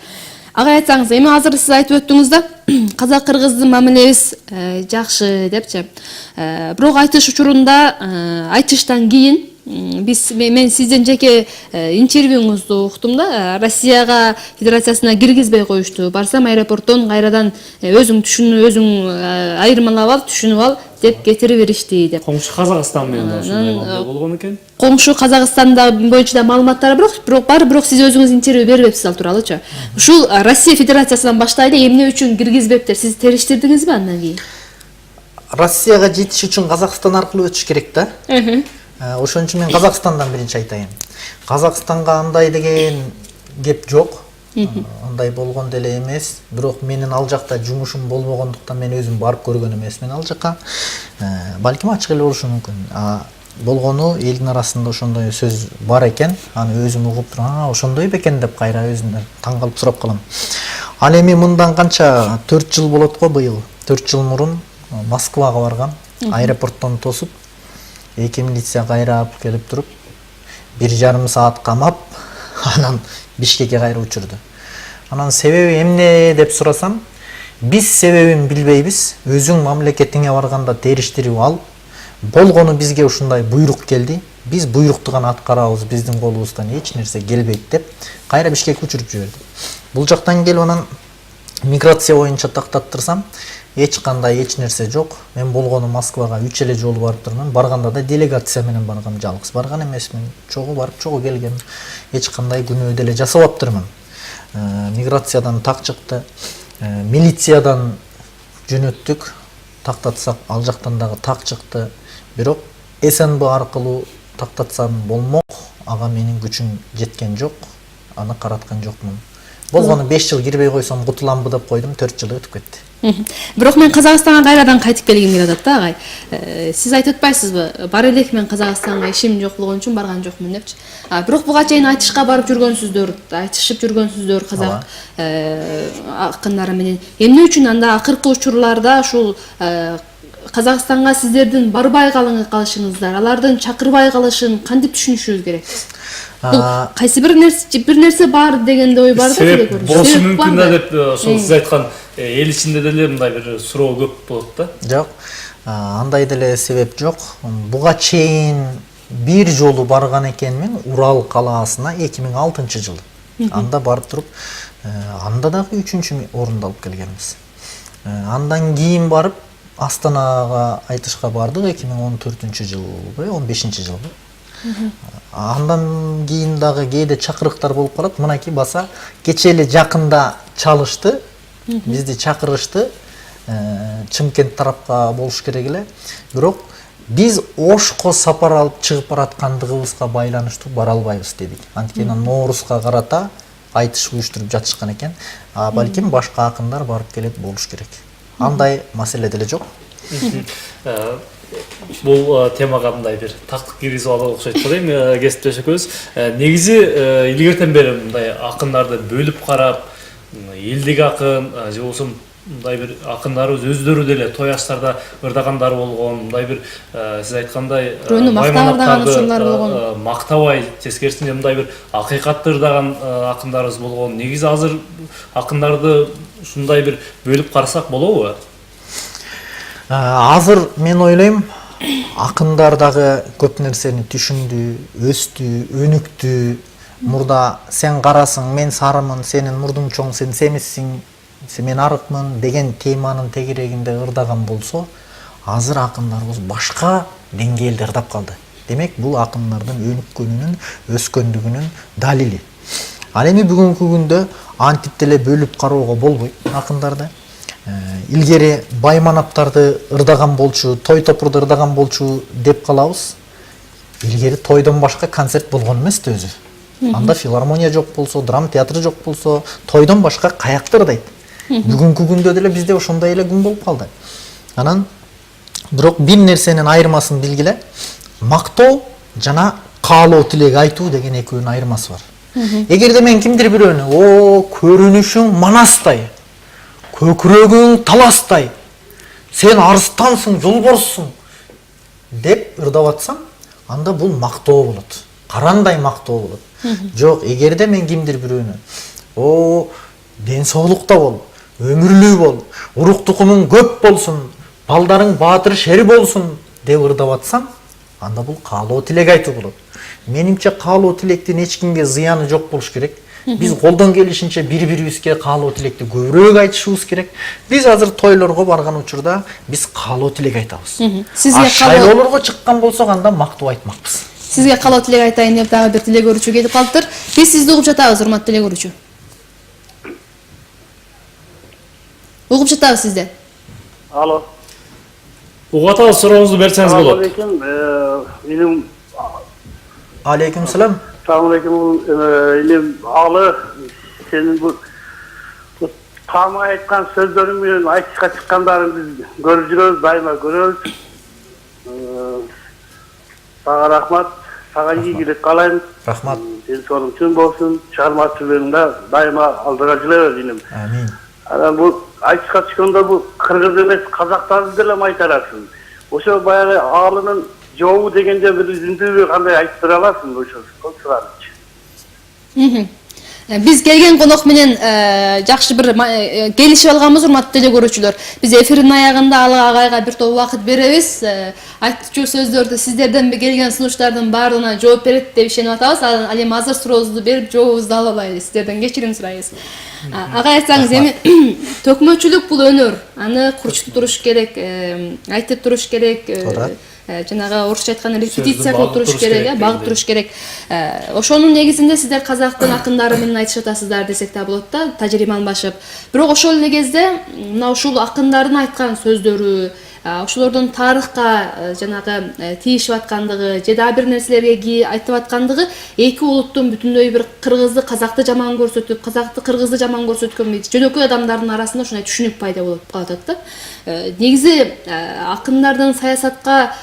Ага, айтсаңыз, эми азыр сиз айтып өттүңүз да, казак-кыргыздын мамилебиз жакшы депчи. Бирок айтыш учурунда, айтыштан кийин мен сиздин жеке интервьюңузду уктум да, Россияга Федерациясына киргизбей коюшту. Барсам аэропорттон кайрадан өзүң түшүнүп, өзүң айырмалап ал, түшүнүп ал деп кетирип беришти деп. Коңшу Казакстан менен ушундай болгон экен. Коңшу Казакстанда боюнча да маалыматтар бар, бирок сиз өзүңүз интервью бербепсиз ал тууралуучу. Ушул Россия Федерациясынан баштайлы эмне үчүн киргизбептир? Сиз териштирдиңизби андан кийин? Россияга жетиш үчүн Казакстан аркылуу өтүш керек да. Ошон үчүн мен Казакстандан биринчи айтайын. Казакстанга андай деген кеп жок. Андай болгон деле эмес. Бирок менин ал жакта жумушум болбогондуктан мен өзүм барып көргөн эмесмин ал жака. Балким ачык эле болушу мүмкүн. Болгону элдин арасында ошондой сөз бар экен. Аны өзүм угуп турам, ошондой бекен деп кайра өзүмдөн таң калып сурап калам. Ал эми мындан канча 4 жыл болот го быйыл. 4 жыл мурун Москвага баргам. Аэропорттон тосуп 2 милиция кайрап келип туруп 1,5 саат камап, анан Бишкекке кайра учурду. Анан себеби эмне деп сурасам, биз себебин билбейбиз. Өзүң мамлекетиңе барганда териштирип ал. Болгону бизге ушундай буйрук келди. Биз буйрукту гана аткарабыз, биздин колубуздан эч нерсе келбейт деп кайра Бишкекке учуруп жиберди. Бул жактан келип анан миграция боюнча тактаттырсам, эч нерсе жок. Мен болгону Москвага 3 эле жолу барып турмун. Барганда да делегация менен баргам, жалгыз барган эмесмин. Чогуу барып, чогуу келгем. Эч кандай күнөө деле жасабаптырмын. Миграциядан так чыкты. Милициядан жөнөттүк. Тактатсак, ал жактан дагы так чыкты. Бирок СНБ аркылуу тактатсам болмок. Ага менин күчүм жеткен жок. Аны караткан жокмун. Болгону 5 жыл кирбей койсом кутуламбы деп койдум, 4 жыл өтүп кетти. Бирок мен Казакстанга кайрадан кайтып келгим келип атат да, агай. Сиз айтып атпайсызбы? Бар элек мен Казакстанга ишим жок болгон үчүн барган жокмун депчи. Бирок буга чейин айтышка барып жүргөнсүздөр, айтышып жүргөнсүздөр казак акындары менен. Эмне үчүн анда акыркы учурларда ушул Казакстанга сиздердин барбай калышыңыздар, алардын чакырбай калышын кантип түшүнүшүбүз керек? Бул кайсы бир нерсе бар дегенде ой бар да. Себеп болушу мүмкүн да деп ошол сиз айткан эл ичинде деле мындай бир суроо көп болот да. Жок. Андай деле себеп жок. Буга чейин бир жолу барган экенмин Урал калаасына 2006-жылы. Анда барып туруп, анда дагы 3-чү орунду алып келгенбиз. Андан кийин барып Астанага айтышка бардык 2014-жылбы, 15-жылбы. Андан кийин дагы кээде чакырыктар болуп калат. Мынакей баса кече эле жакында чалышты. Бизди чакырышты. Чымкент тарапка болуш керек эле. Бирок биз Ошко сапар алып чыгып бараткандыгыбызга байланыштуу бара албайбыз дедик. Анткени Ноорузга карата айтыш уюштуруп жатышкан экен. Балким башка акындар барып келип болуш керек. Андай маселе деле жок. Бул темага мындай бир тактык киргизип алып окшойт го дейм, кесиптеш экөөбүз. Негизи илгертен бери мындай акындарды бөлүп карап, элдик акын же болбосо мындай бир акындарыбыз өздөрү деле той аштарда ырдагандары болгон, мындай бир сиз айткандай мактабай, тескерисинче мындай бир акыйкатты ырдаган акындарыбыз болгон. Негизи азыр акындарды ушундай бир бөлүп карасак болобу? Азыр мен ойлойм, акындар дагы көп нерсени түшүндү, өстү, өнүктү. Мурда сен карасың, мен сарымын, сенин мурдуң чоң, сен семизсиң, мен арыкмын деген теманын тегерегинде ырдаган болсо, азыр акындарыбыз башка деңгээлде ырдап калды. Демек бул акындардын өнүккөнүнүн, өскөндүгүнүн далили. Ал эми бүгүнкү күндө антип деле бөлүп кароого болбойт акындарды. Илгери байманаптарды ырдаган болчу, той топурду ырдаган болчу деп калабыз. Илгери тойдон башка концерт болгон эмес да өзү. Анда филармония жок болсо, драма театры жок болсо, тойдон башка каякта ырдайт. Бүгүнкү күндө деле бизде ошондой эле күн болуп калды. Анан бирок бир нерсенин айырмасын билгиле. Мактоо жана каалоо тилек айтуу деген экөөнүн айырмасы бар. Эгерде мен кимдир бирөөнү, "О, көрүнүшүң манастай, көкүрөгүң таластай, сен арыстансың, жолборсуң" деп ырдап атсам, анда бул мактоо болот. Карандай мактоо болот. Жок, эгерде мен кимдир бирөөнү, "О, ден соолукта бол, өмүрлүү бол, урук тукумуң көп болсун, балдарың баатыр шери болсун" деп ырдап атсам, анда бул каалоо тилек айтуу болот. Менимче каалоо тилектин эч кимге зыяны жок болуш керек. Биз колдон келишинче бири-бирибизге каалоо тилекти көбүрөөк айтышыбыз керек. Биз азыр тойлорго барган учурда биз каалоо тилек айтабыз. Сизге шайлоолорго чыккан болсок анда мактоо айтмакпыз. Сизге каалоо тилек айтайын деп дагы бир тилек көрүүчү келип калыптыр. Биз сизди угуп жатабыз, урматтуу тилек көрүүчү. Угуп жатабыз сизди. Алло. Угуп атабыз, сурооңузду берсеңиз болот. Илим Алейкум салам. Assalamualaikum. Илим алы сенин бул тама айткан сөздөрүң менен айтышка чыккандарын биз көрүп жүрөбүз, дайыма көрөбүз. Сага рахмат, сага ийгилик каалайм. Рахмат. Ден соолугуң чын болсун, чыгармачылыгыңда дайыма алдыга жылебез илим. Амин. Анан бул айтышка чыкканда бул кыргыз эмес, казактарды деле майтарасың. Ошо баягы алынын жообу дегенде бир үзүндүү кандай айтып бере аласың ошо суранычы. Биз келген конок менен жакшы бир келишип алганбыз, урматтуу теле көрүүчүлөр. Биз эфирдин аягында ал агайга бир топ убакыт беребиз. Айтчу сөздөрдү сиздерден келген сунуштардын баардыгына жооп берет деп ишенип атабыз. Ал эми азыр сурообузду берип жообубузду алып алайлы. Сиздерден кечирим сурайбыз. Агай айтсаңыз, эми төкмөчүлүк бул өнөр. Аны курчтуп туруш керек, айтып туруш керек. Жанагы орусча айтканда репетиция кылып туруш керек, багып туруш керек. Ошонун негизинде сиздер казактын акындары менен айтышып атасыздар десек да болот да, тажрыйба алмашып. Бирок ошол эле кезде мына ушул акындардын айткан сөздөрү, ошолордун тарыхка жанагы тийишип аткандыгы, же дагы бир нерселерге айтып аткандыгы эки улуттун бүтүндөй бир кыргызды, казакты жаман көрсөтүп, казакты кыргызды жаман көрсөткөн жөнөкөй адамдардын арасында ошондой түшүнүк пайда болуп калат да. Негизи акындардын саясатка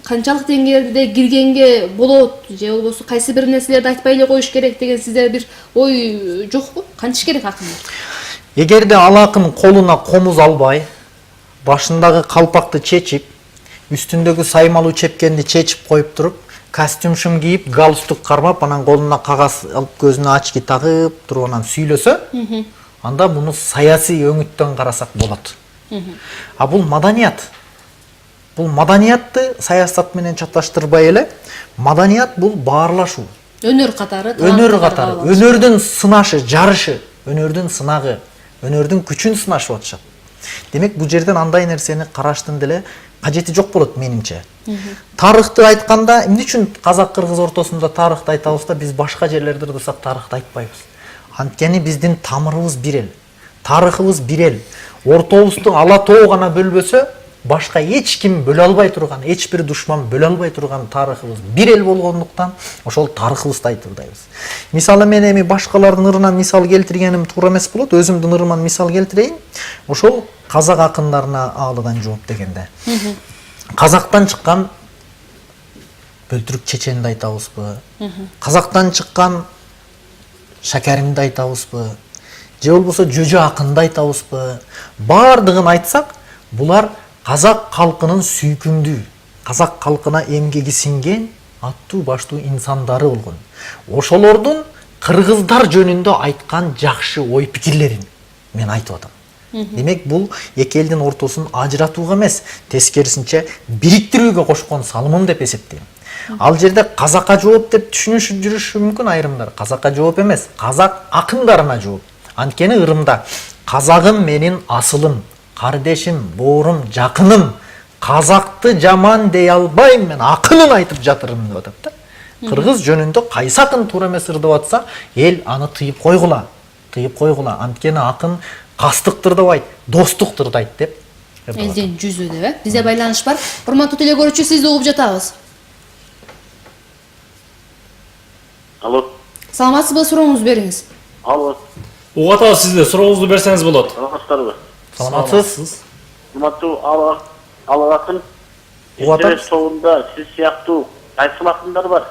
канчалык деңгээлде киргенге болот, же болбосо кайсы бир нерселерди айтпай эле коюш керек деген сизде бир ой жокпу? Кантиш керек акындар? Эгерде ал акын колуна комуз албай, башындагы калпакты чечип, үстүндөгү саймалуу чепкенди чечип коюп туруп, костюм кийип, галстук кармап, анан колуна кагаз алып, көзүнө очки тагып туруп анан сүйлөсө, анда муну саясий өңүттөн карасак болот. А бул маданият. Бул маданиятты саясат менен чаташтырбай эле, маданият бул баарлашуу. Өнөр катары, өнөрдүн сынашы, жарышы, өнөрдүн сынагы, өнөрдүн күчүн сынашып атышат. Демек бул жерден андай нерсени караштын деле кажети жок болот менимче. Тарыхты айтканда, эмне үчүн казак кыргыз ортосунда тарыхты айтабыз да, биз башка жерлерде ырдасак тарыхты айтпайбыз. Анткени биздин тамырыбыз бир эл, тарыхыбыз бир эл. Ортобузду ала тоо гана бөлбөсө, башка эч ким бөлө албай турган, эч бир душман бөлө албай турган тарыхыбыз бир эл болгондуктан ошол тарыхыбызды айтырдайбыз. Мисалы мен эми башкалардын ырынан мисал келтиргеним туура эмес болот, өзүмдүн ырыман мисал келтирейин. Ошол казак акындарына аалыдан жооп дегенде. Казактан чыккан Бөлтүрүк Чеченди айтабызбы? Казактан чыккан Шакеримди айтабызбы? Же болбосо Жөжө акынды айтабызбы? Бардыгын айтсак, булар казак калкынын сүйкүмдүү, казак калкына эмгеги сиңген аттуу баштуу инсандары болгон. Ошолордун кыргыздар жөнүндө айткан жакшы ой пикирлерин мен айтып атам. Демек бул эки элдин ортосун ажыратууга эмес, тескерисинче бириктирүүгө кошкон салымым деп эсептейм. Ал жерде казакка жооп деп түшүнүшүп жүрүшү мүмкүн айрымдар. Казакка жооп эмес, казак акындарына жооп. Анткени ырымда казагым менин асылым, кардешим, боорум, жакыным, казакты жаман дей албайм, мен акынын айтып жатырмын деп атат да. Кыргыз жөнүндө кайсы акын туура эмес ырдап атса, эл аны тыйып койгула. Анткени акын кастык ырдабайт, достук ырдайт деп. Элдин жүзү деп, бизде байланыш бар. Урматтуу теле көрүүчү, сизди угуп жатабыз. Алло. Саламатсызбы, сурооңузду бериңиз. Алло. Угуп атабыз сизди, сурооңузду берсеңиз болот. Саламатсыздарбы? Саламатсыз. Урматтуу алакын. Угуп атабыз. Соонда сиз сыяктуу кайсы акындар бар?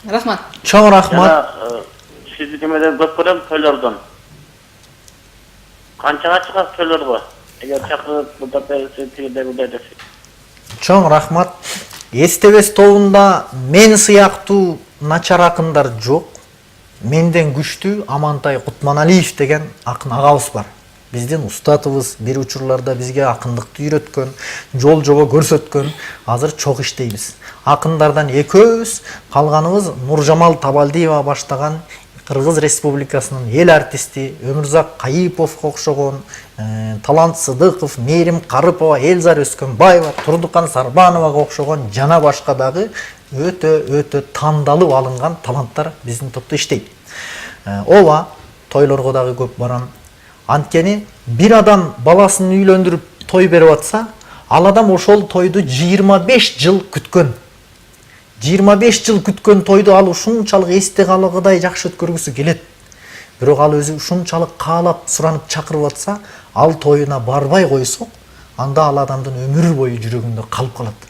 Рахмат. Чоң рахмат. Сизди кемеден көп көрөм тойлордон. Канчага чыгат тойлорго? Эгер чакырып мында берсе тигиде мындай десе. Чоң рахмат. Эстебес тобунда мен сыяктуу начар акындар жок. Менден күчтүү Амантай Кутманалиев деген акын агабыз бар. Биздин устатыбыз, бир учурларда бизге акындыкты үйрөткөн, жол жобо көрсөткөн, азыр чок иштейбиз. Акындардан экөөбүз, калганыбыз Нуржамал Табалдиева баштаган Кыргыз Республикасынын эл артисти Өмүрзак Кайыповго окшогон, Талант Сыдыков, Мээрим Карыпова, Элзар Өскөнбаева, Турдукан Сарбановага окшогон жана башка дагы өтө тандалып алынган таланттар биздин топто иштейт. Ооба, тойлорго дагы көп барам. Анткени бир адам баласын үйлөндүрүп той берип атса, ал адам ошол тойду 25 жыл күткөн. 25 жыл күткөн тойду ал ушунчалык эсте калгыдай жакшы өткөргүсү келет. Бирок ал өзү ушунчалык каалап, суранып чакырып атса, ал тоюна барбай койсок, анда ал адамдын өмүр бою жүрөгүндө калып калат.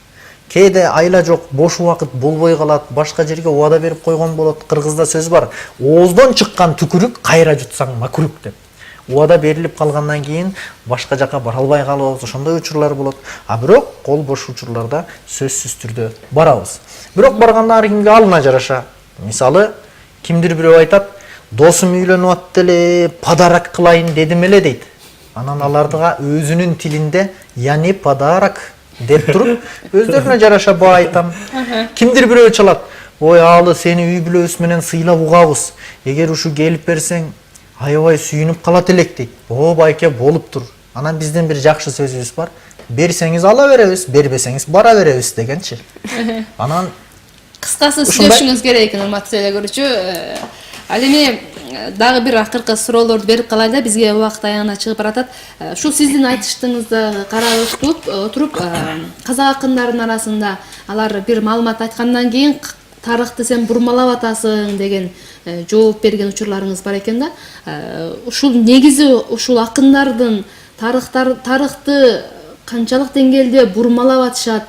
Кээде айла жок, бош убакыт болбой калат, башка жерге убада берип койгон болот. Кыргызда сөз бар: ооздон чыккан түкүрүк кайра жутсаң макрук деп. Убада берилип калгандан кийин башка жака бара албай калабыз, ошондой учурлар болот. А бирок кол бош учурларда сөзсүз түрдө барабыз. Бирок барганда ар кимге алына жараша. Мисалы, кимдир бирөө айтат: "Досум үйлөнүп атты эле, подарок кылайын дедим эле" дейт. Анан алардыга өзүнүн тилинде "я не подарок" деп туруп, өздөрүнө жараша баа айтам. Кимдир бирөө чалат: "Ой, алы сени үй бүлөбүз менен сыйлап угабыз. Эгер ушу келип берсең, аябай сүйүнүп калат элек" дейт. "О, байке, болуптур. Анан биздин бир жакшы сөзүбүз бар: берсеңиз ала беребиз, бербесеңиз бара беребиз" дегенчи. Анан Кыскасы сүйлөшүңүз керек экен, урматтуу теле көрүүчү. Ал эми дагы бир акыркы суроолорду берип калайлы, бизге убакыт аягына чыгып баратат. Ушул сиздин айтыштыгыңызды карап отуруп, казак акындарынын арасында алар бир маалымат айткандан кийин тарыхты сен бурмалап атасың деген жооп берген учурларыңыз бар экен да. Ушул негизи ушул акындардын тарыхты канчалык деңгээлде бурмалап атышат,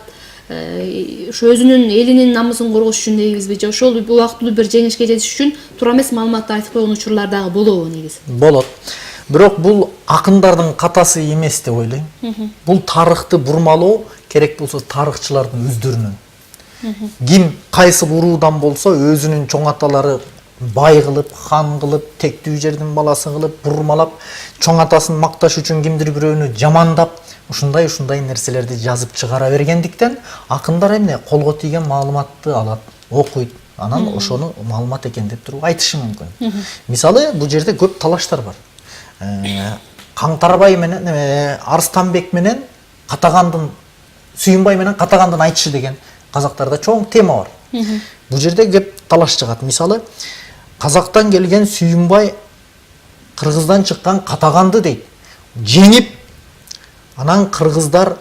ошо өзүнүн элинин намысын коргош үчүн дейбизби, же ошол убактылуу бир жеңишке жетиш үчүн туура эмес маалыматты айтып койгон учурлар дагы болобу негизи? Болот. Бирок бул акындардын катасы эмес деп ойлойм. Бул тарыхты бурмалоо керек болсо тарыхчылардын өздөрүнүн. Ким кайсы уруудан болсо өзүнүн чоң аталары бай кылып, хан кылып, тектүү жердин баласы кылып, бурмалап, чоң атасын макташ үчүн кимдир бирөөнү жамандап, ушундай нерселерди жазып чыгара бергендиктен, акындар эмне колго тийген маалыматты алат, окуйт, анан ошону маалымат экен деп туруп айтышы мүмкүн. Мисалы, бул жерде көп талаштар бар. Каңтарбай менен Арстанбек менен Катагандын, Сүйүнбай менен Катагандын айтышы деген казактарда чоң тема бар. Бул жерде кеп талаш чыгат. Мисалы, казактан келген Сүйүнбай кыргыздан чыккан Катаганды дейт. Жеңип, анан кыргыздар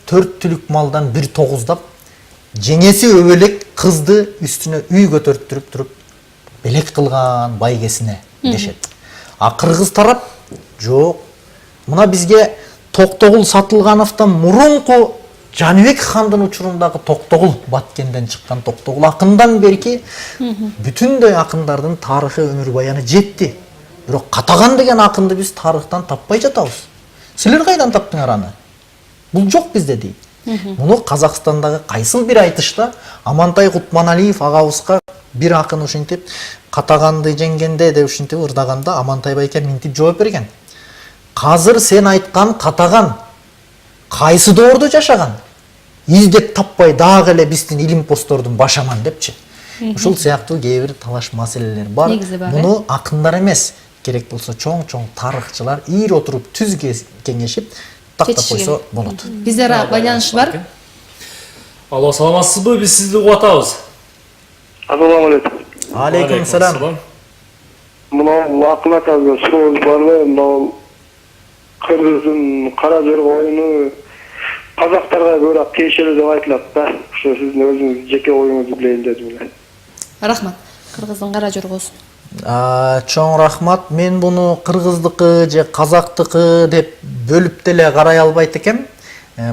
4 түлүк малдан 1 тогуздап, жеңеси өбөлек кызды үстүнө үй көтөртүрүп туруп белек кылган байгесине дешет. А кыргыз тарап жок. Мына бизге Токтогул Сатылгановдон мурунку Жаныбек хандын учурундагы Токтогул, Баткенден чыккан Токтогул акындан берки бүтүндөй акындардын тарыхы, өмүр баяны жетти. Бирок Катаган деген акынды биз тарыхтан таппай жатабыз. Силер кайдан таптыңар аны? Бул жок бизде дейт. Муну Казакстандагы кайсыл бир айтышта Амантай Кутманалиев агабызга бир акын ушинтип Катаганды жеңгенде деп ушинтип ырдаганда Амантай байке минтип жооп берген. Казыр сен айткан Катаган кайсы доордо жашаган? Издеп таппай дагы эле биздин илим постордун башаман депчи. Ушул сыяктуу кээ бир талаш маселелер бар. Муну акындар эмес, керек болсо чоң тарыхчылар ир отуруп түз кеңешип тактап Кетиши койсо болот. Бизде байланыш бар. Алло, саламатсызбы? Биз сизди угуп атабыз. Ассаламу алейкум. Алейкум салам. Мынау Акын атага сурооңуз барбы? Мынау Кыргыздын кара жер коюну казактарга көбүрөөк тиешелүү деп айтылат да. Ошо сиздин өзүңүздүн жеке оюңузду билейин дедим эле. Рахмат. Кыргыздын кара жоргосу. Чоң рахмат. Мен буну кыргыздыкы же казактыкы деп бөлүп деле карай албайт экем.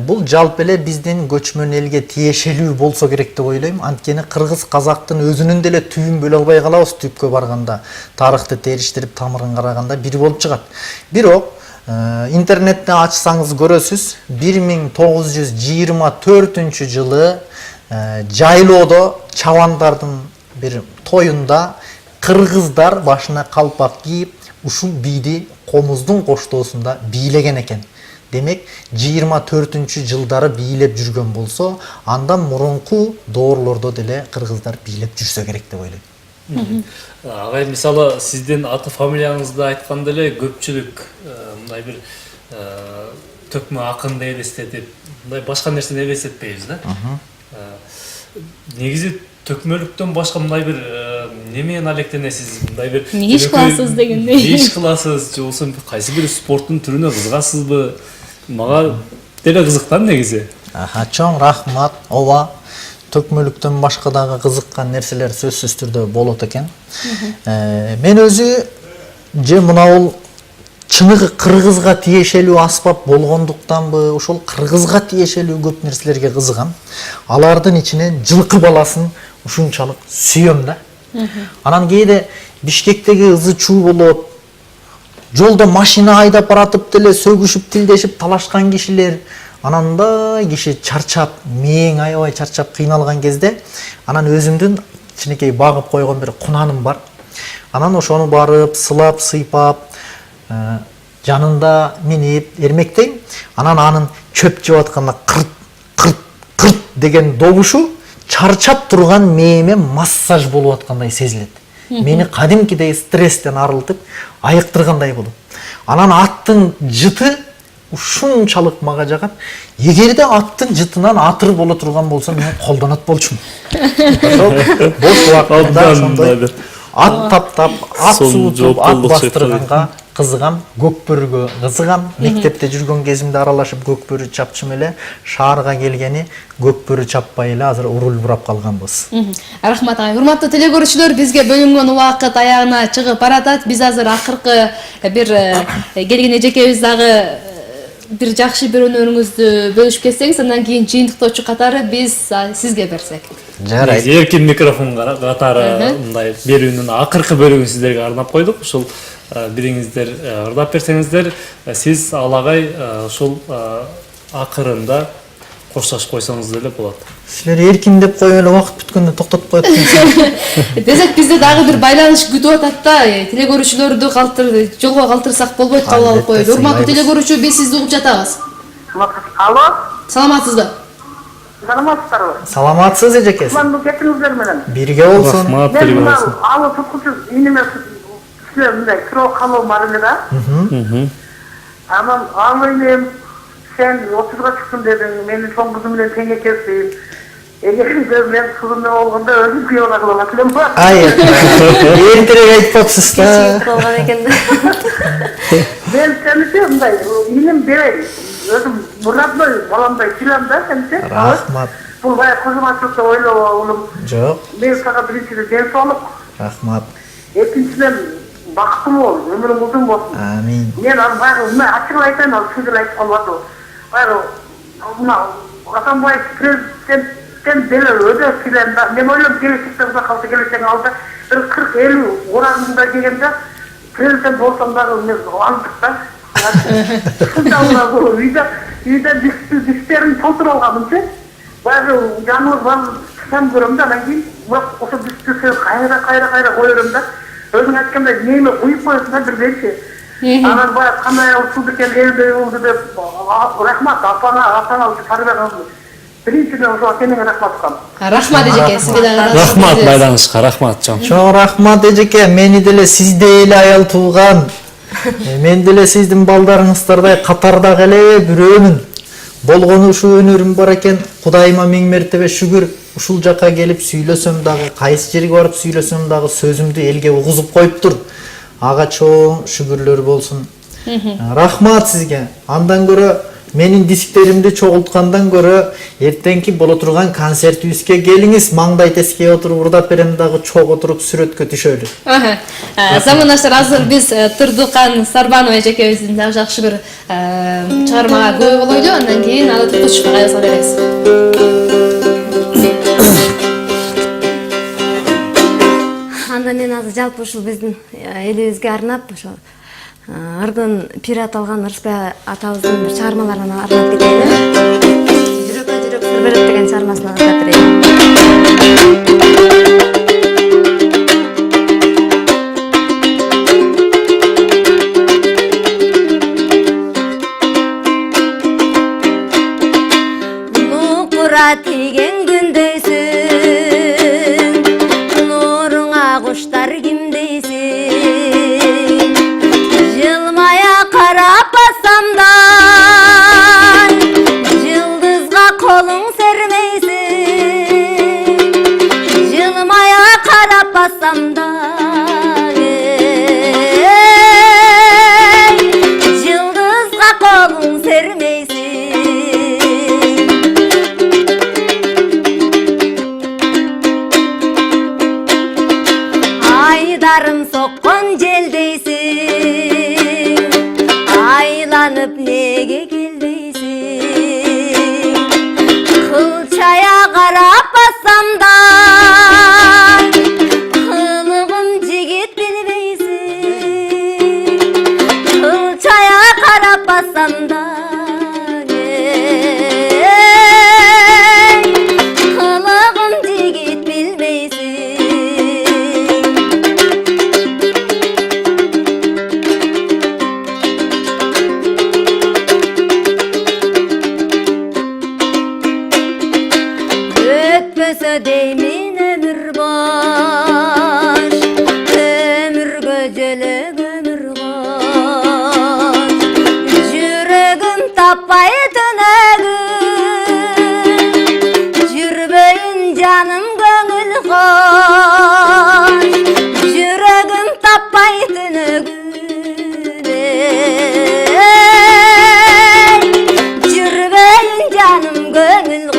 Бул жалпы эле биздин көчмөн элге тиешелүү болсо керек деп ойлойм. Анткени кыргыз казактын өзүнүн деле түбүн бөлө албай калабыз түпкө барганда. Тарыхты териштирип тамырын караганда бир болуп чыгат. Бирок интернетте ачсаңыз көрөсүз, 1924 жылы жайлоодо чабандардын бир тоюнда кыргыздар башына калпак кийип ушул бийди комуздун коштоосунда бийлеген экен. Демек 24 жылдары бийлеп жүргөн болсо, андан мурунку доорлордо деле кыргыздар бийлеп жүрсө керек деп ойлойм. Агай, мисалы сиздин аты фамилияңызды айтканда эле көпчүлүк мындай бир төкмө акынды элестетип, мындай башка нерсени элестетпейбиз да. Негизи төкмөлүктөн башка мындай бир немен алектенесиз? Мындай бир эмне иш кыласыз дегендей. Эмне иш кыласыз же болбосо кайсы бир спорттун түрүнө кызыгасызбы? Мага деле кызыктан негизи. Чоң рахмат. Ооба, төкмөлүктөн башка дагы кызыккан нерселер сөзсүз түрдө болот экен. Мен өзү же мынау чыныгы кыргызга тиешелүү аспап болгондуктанбы, ошол кыргызга тиешелүү көп нерселерге кызыгам. Алардын ичинен жылкы баласын ушунчалык сүйөм да. Анан кээде Бишкектеги ызы чуу болот. Жолдо машина айдап баратып деле сөгүшүп, тилдешип талашкан кишилер. Анандай киши чарчап, мээң аябай чарчап кыйналган кезде, анан өзүмдүн кичинекей багып койгон бир кунаным бар. Анан ошону барып, сылап, сыйпап, жанында минип, эрмектейм. Анан анын чөп жеп атканда кырт деген добушу чарчап турган мээме массаж болуп аткандай сезилет. Мени кадимкидей стресстен арылтып, айыктыргандай болот. Анан аттын жыты ушунчалык мага жагат. Эгерде аттын жытынан атыр боло турган болсо, мен колдонот болчумун. Бош убактымда ошондой ат таптап, ат суутуп, ат бастырганга кызыгам, көкбөрүгө кызыгам. Мектепте жүргөн кезимде аралашып көкбөрү чапчым эле. Шаарга келгени көкбөрү чаппай эле азыр урул бурап калганбыз. Рахмат агай. Урматтуу телекөрүүчүлөр, бизге бөлүнгөн убакыт аягына чыгып баратат. Биз азыр акыркы бир келген эжекебиз дагы бир жакшы бир өнөрүңүздү бөлүшүп кетсеңиз, андан кийин жыйынтыктоочу катары биз сизге берсек. Жарайт. Эркин микрофон катары мындай берүүнүн акыркы бөлүгүн сиздерге арнап койдук. Ушул бириңиздер ырдап берсеңиздер, сиз алагай ушул акырында кошташып койсоңуз деле болот. Силер эркин деп коюп эле убакыт бүткөндө токтотуп коет экенсиз. Десек бизде дагы бир байланыш күтүп атат да, телекөрүүчүлөрдү жолго калтырсак болбойт, кабыл алып коелу. Урматтуу телекөрүүчү, биз сизди угуп жатабыз. Алло, Саламатсызбы? саламатсыздарбы? Саламатсыз эжекеси. Кутмандуу кетиңиздер менен. Бирге болсун. Рахмат, Мен бирге мына болсун. алы туткучу иниме силер мындай суроо калуу бар эле да. Анан алы инем сен 30га чыктым дедиң, менин чоң кызым менен тең экенсиң. Эгерде мен кызым менен болгондо өзүм күйөөнө кылат элем ба? Эртерээк айтпапсыз да. болгон экен да. Мен сениче мындай иним берейин. Өзүм мурадной баламдай билем да сениче. Рахмат. Бул баягы кызматчылык деп ойлобогулум. Жок. Мен сага биринчиден ден соолук, Рахмат. экинчиден бактылуу бол, өмүрүң узун болсун. Амин. Мен ал баягы ачык айтайын, ал сиздер айтып калбады. Баягы мына Атамбаев президенттен деле өдө билем да. Мен ойлойм, келечекте узак калса келечегин алда бир 40-50 оразында келгенде президент болсом дагы мен андык да. Үйдө диштерин толтуруп алганымчы. Баягы жаныбыз бар сам көрөм да, анан кийин ошо дишти кайра кое берем да. Өзүң айткандай неме куюп коесуң да бирдечи. Анан баягы кандай болду экен, элдей болду деп рахмат атаңа тарбия кылды. Биринчиден ошо сенинге рахмат кылам. Рахмат эжеке, сизге дагы Рахмат байланышка, рахмат чоң. Чоң рахмат эжеке, мени деле сиздей эле аял тууган. Мен деле сиздин балдарыңыздардай катардагы эле бирөмүн. Болгону ушу өнөрүм бар экен. Кудайыма миң мертебе шүгүр. Ушул жака келип сүйлөсөм дагы, кайсы жерге барып сүйлөсөм дагы сөзүмдү элге угузуп коюптур. Ага чоң шүгүрлөр болсун. Рахмат сизге. Андан көрө менин дисктеримди чогулткандан көрө эртеңки боло турган концертибизге келиңиз. Маңдай теске отуруп урдап берем дагы чогуу отуруп сүрөткө түшөлү. Замандаштар, азыр биз Турдукан Сарбанова эжекебиздин дагы жакшы бир чыгармага күбө болойлу. Андан кийин аны тутушка кайрылса беребиз. Анда мен азыр жалпы ушул биздин элибизге арнап ошо ырдын пир аталган Ырысбай атабыздын бир чыгармаларын арнап кетейин. Жүрөккө жүрөк сыр берет деген чыгармасын арнап берейин. Нукура тиген күндөйсүң, нуруңа куштар кимдейсиң, жылмая карап бассам да жылдызга колуң сермейсиң, жылмая карап бассам да жылдызга колуң сермейсиң. Айдарым соккон желдейсиң, айланып неге келбейсиң, кылчая карап бассам да кылыгым жигит билбейсиң, кылчая карап бассам да кылыгым жигит билбейсиң. Ötmösö deymin ömür boş, ömürgö jölög ömür boş, жүрөгүм таппай түнөгүн, жүрбөйүн жаным көңүл кош, жүрөгүм таппай түнөгүн, жүрбөйүн жаным көңүл кош.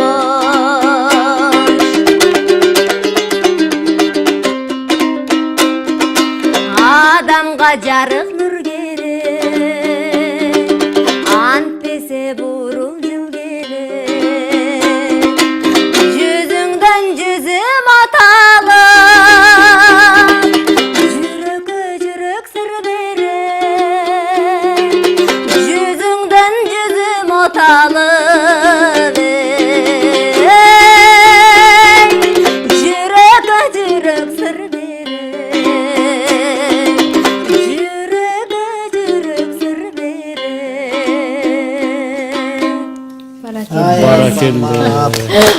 Адамга жарык нур керек, антпесе бурул жыл керек, жүзүңдөн жүзүм аталып, жүрөккө жүрөк сыр берет, жүзүңдөн жүзүм аталып, жүрөккө жүрөк сыр берет.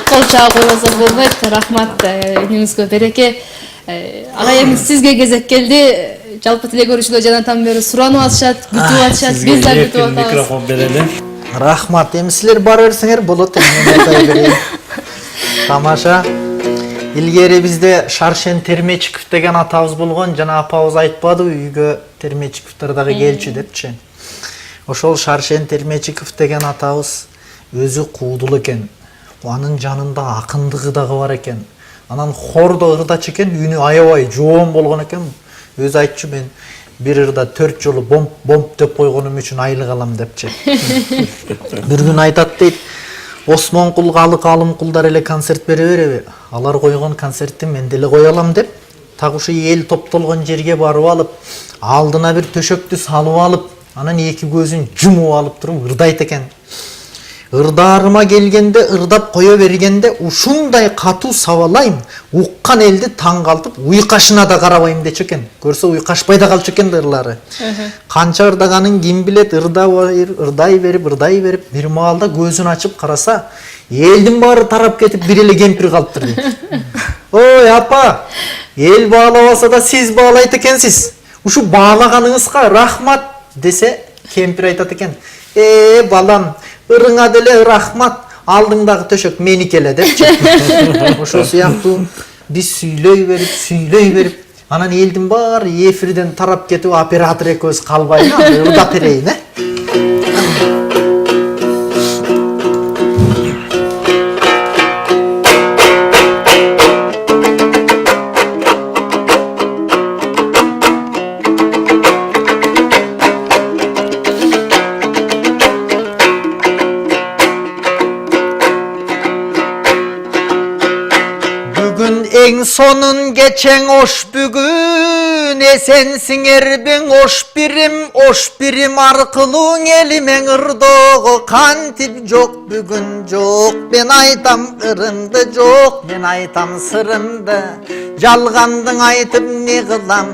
Кол чабууласа болбойт. Рахмат, үнүңүзгө береке. Агайым, сизге кезек келди. Жалпы тиле көрүүчүлөр жанатан бери суранып атышат, күтүп атышат. Биз да күтүп атабыз. Микрофон берели. Рахмат. Эми силер бара берсеңер болот. Мен айтай берейин. Тамаша. Илгери бизде Шаршен Термечиков деген атабыз болгон, жана апабыз айтпадыбы үйгө Термечиковдор дагы келчү депчи. Ошол Шаршен Термечиков деген атабыз өзү куудул экен. Анын жанында акындыгы дагы бар экен. Анан хордо ырдачы экен, үнү аябай жоон болгон экен. Өзү айтчу, мен бир ырда 4 жолу бомп деп койгонум үчүн айлык алам депчи. Бир күн айтат дейт, Осмонкул Алык Алымкулдар эле концерт бере береби? Алар койгон концертти мен деле кое алам деп, так ушу эл топтолгон жерге барып алып, алдына бир төшөктү салып алып, анан эки көзүн жумуп алып туруп ырдайт экен. Ырдарыма келгенде, ырдап кое бергенде ушундай катуу сабалайм, уккан элди таң калтып, уйкашына да карабайм дечү экен. Көрсө уйкашпай да калчу экен ырлары. Канча ырдаганын ким билет, ырдай берип, бир маалда көзүн ачып караса, элдин баары тарап кетип, бир эле кемпир калыптыр дейт. Ой, апа, эл баалабаса да сиз баалайт экенсиз. Ушу баалаганыңызга рахмат десе, кемпир айтат экен. Балам, ырыңа деле рахмат, алдыңдагы төшөк меники эле депчи. Ошол сыяктуу биз сүйлөй берип, анан элдин баары эфирден тарап кетип, оператор экөөбүз калбайбы, ырдап берейин, Eң sonun geçen oş bugün esensinger ben oş birim arqılın elimen ırdoğu kantip jok bugün jok ben aytam ırımdı jok ben aytam sırımdı jalgandın aytıp ne kılam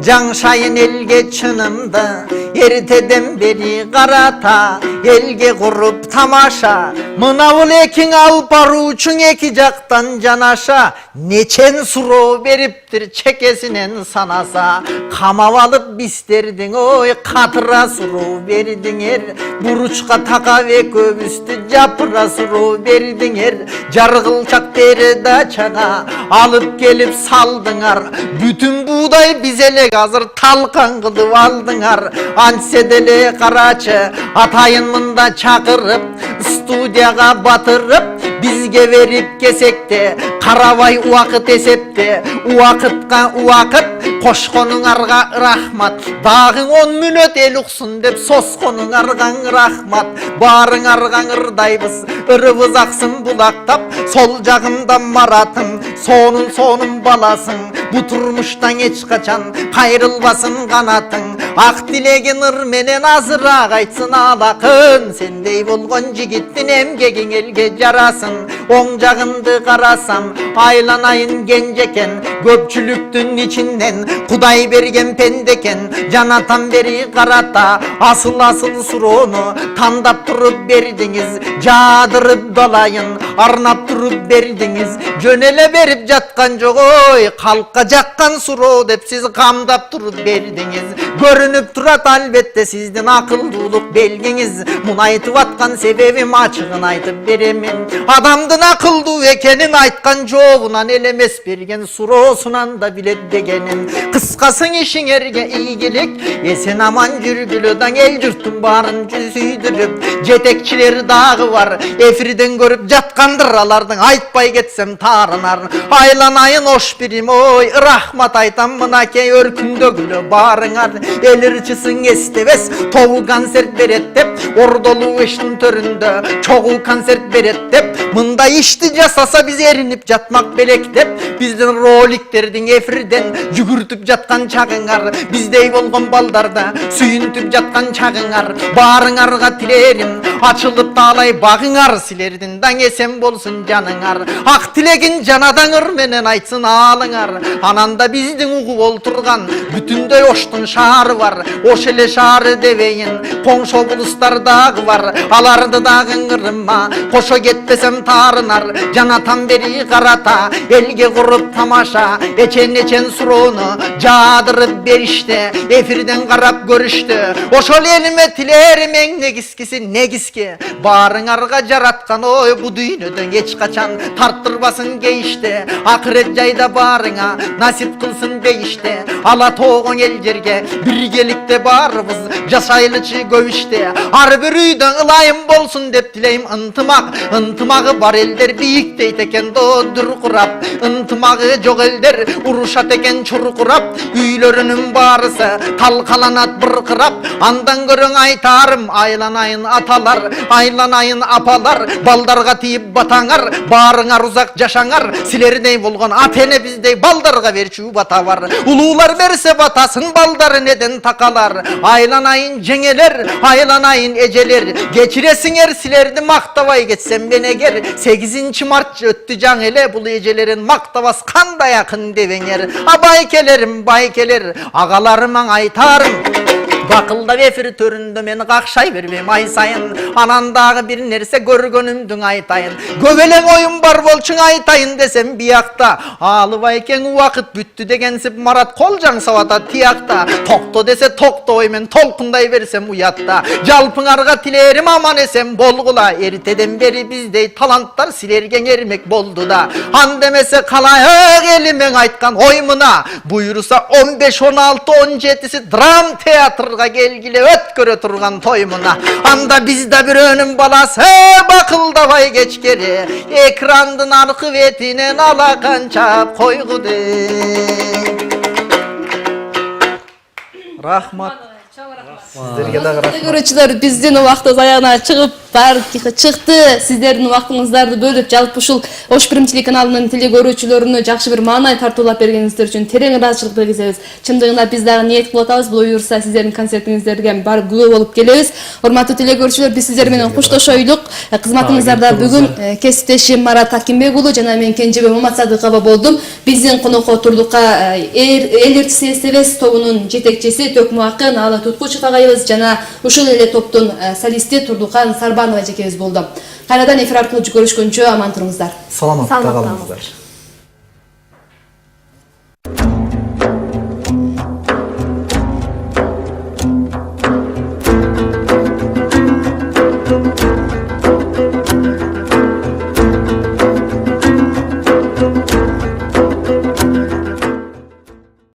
Жаңшайын elge çınımdı Erteden beri karata elge kurup tamaşa Mınavul ekin al paruçun eki jaktan canaşa Neçen suro beriptir çekesinen sanasa Kamav alıp bisterdin oy katıra suro berdin er Buruçka taka ve köbüstü japıra suro berdin er Jargılçak beri da çağa alıp gelip saldыңар Bütün buğday bizele hazır talkan kılıp aldыңар Ansedele karaçı atayın mında çakırıp Studiyaga batırıp bizge verip kesekte Karavay uakıt esepte Uakıtka uakıt Koşkonunarga rahmat Dağın 10 minut el uqsun dep Soskonunargan rahmat Barın argan ırdaybız Irıvız aksın bulaktap Sol jagımda maratım Sonun balasın Bu turmuştan hiç kaçan Kayrılbasın kanatın Ak dilegin ır menen azırak aytsın alakın Sendey bolgon jigittin emgegin elge jarasın Oң jagındı karasam Aylanayın genceken Köpçülüktün içinden Kuday bergen pendeken Janatan beri karata Asıl suronu Tandap turup berdiniz Jadırıp dalayın Arnap turup berdiniz Jönele berip jatkan jok oy Kalka jakkan suro dep siz kamdap turup berdiniz Görünüp turat albette sizdin akıldуулuk belginiz Munu aytıp atkan sebebim açığın aytıp beremin Adamdın akıldуу ekenin aytkan joğunan elemes bergen surosunan da bilet degenin Kıskasın işiңерге ийгилик Esen aman жүрgülödan el jurttun bарын süydürüp Jetekçileri dağı var Efirden görüp jatkandır alardın Aytpay ketsem tarınar Aylanayın hoş birim oy Rahmat aytam mınake örkündö gülö barıңar Elirçisin estebes Toğu konsert beret dep Ordolu eştin töründö Çoğu konsert beret dep Mında işti jasasa biz erinip jatmak belek dep Bizdin roliklerden efirden Jügürtüp jatkan çağıңар Bizdey bolgon baldarda Sүйüntüp jatkan çağıңар Barıңarga tilerim Açılıp dağlay bağıңar Silerdin dan esen bolsun janıңar Ak tilegin janadaңır menen aytsın alıңar Ananda bizdin uğup olturgan Bütünдөй oştun şaarı var Oş ele şaarı deveyin Koңşo bulustar dağı var Alardı dağın ırıma Koşo getpesem tarınar Janatan beri karata Elge kurup tamaşa Eçen suronu Jadırıp berişte Efirden karap görüştü Oşol elime tilerim en negiski Barıңarga jaratkan oy Bu düýnödön geç kaçan Tarttırбасын geyişte Akiret jayda barıңa Nasip kılsın beyişte Ala toğun el jerge Birgelikte barыбыз Jaşaylıçı gövüşte Har bir üýden ılayım bolsun dep dileyim Intımagı bar elder biýik eken dodur kurap Intımagı jok elder uruşat eken çurkurap Üýlerinin barısı talkalanat bırkırap Andan görüň aytarım Aylanayın atalar Aylanayın apalar Baldarga tiyip bataňar Barıňar uzak jaşaňar Silerdey bolgon atene bizdey baldarga berçүү bata var Ulular berse batasın baldarı neden takalar Aylanayın jeňeler Aylanayın eceler Geçiresiňer silerdi maktavay geçsem ben eger 8. Mart öttü jaň ele bul ejelerin maktavas kanda yakın deveňer Abaykelerim baykeler Agalarıma aytarım Бакылдап эфир төрүндө мен какшай бербейм ай сайын. Анан дагы бир нерсе көргөнүмдүн айтайын. Көп эле оюм бар болчуң айтайын десем биякта. Алыбай экен убакыт бүттү дегенсип Марат кол жаңсап атат тиякта. Токто десе токтобой мен толкундай берсем уятта. Жалпыңарга тилерим аман эсен болгула. Эртеден бери биздей таланттар силерге эрмек болду да. Ан демесе калайык элимен айткан ой мына. Буйруса 15, 16, 17-си драм театрга келгиле өткөрө турган той мына. Анда бизде бирөөнүн баласы бакылдабай кечкери. Экрандын аркы бетинен алакан чап койгуду. Рахмат. Сиздерге дагы рахмат. Көрүүчүлөр, биздин убактыбыз аягына чыгып чыкты. Сиздердин убактыңыздарды бөлүп, жалпы ушул Ош Пирим телеканалынын телекөрүүчүлөрүнө жакшы бир маанай тартуулап бергениңиздер үчүн терең ыраазычылык билдиребиз. Чындыгында биз дагы ниет кылып атабыз, бул буюрса сиздердин концертиңиздерге барып күбө болуп келебиз. Урматтуу телекөрүүчүлөр, биз сиздер менен коштошойлук. Кызматыңыздарда бүгүн кесиптешим Марат Акимбек уулу жана мен Кенжебек Маматсадыкова болдум. Биздин конокко турдукка эл ырчысы СТВ тобунун жетекчиси Төкмө Акын, Ала Туткучев агайыбыз жана ушул эле топтун солисти Турдукан Сарбанова эжекебиз болду. Кайрадан эфир аркылуу көрүшкөнчө аман туруңуздар. Саламатта калыңыздар.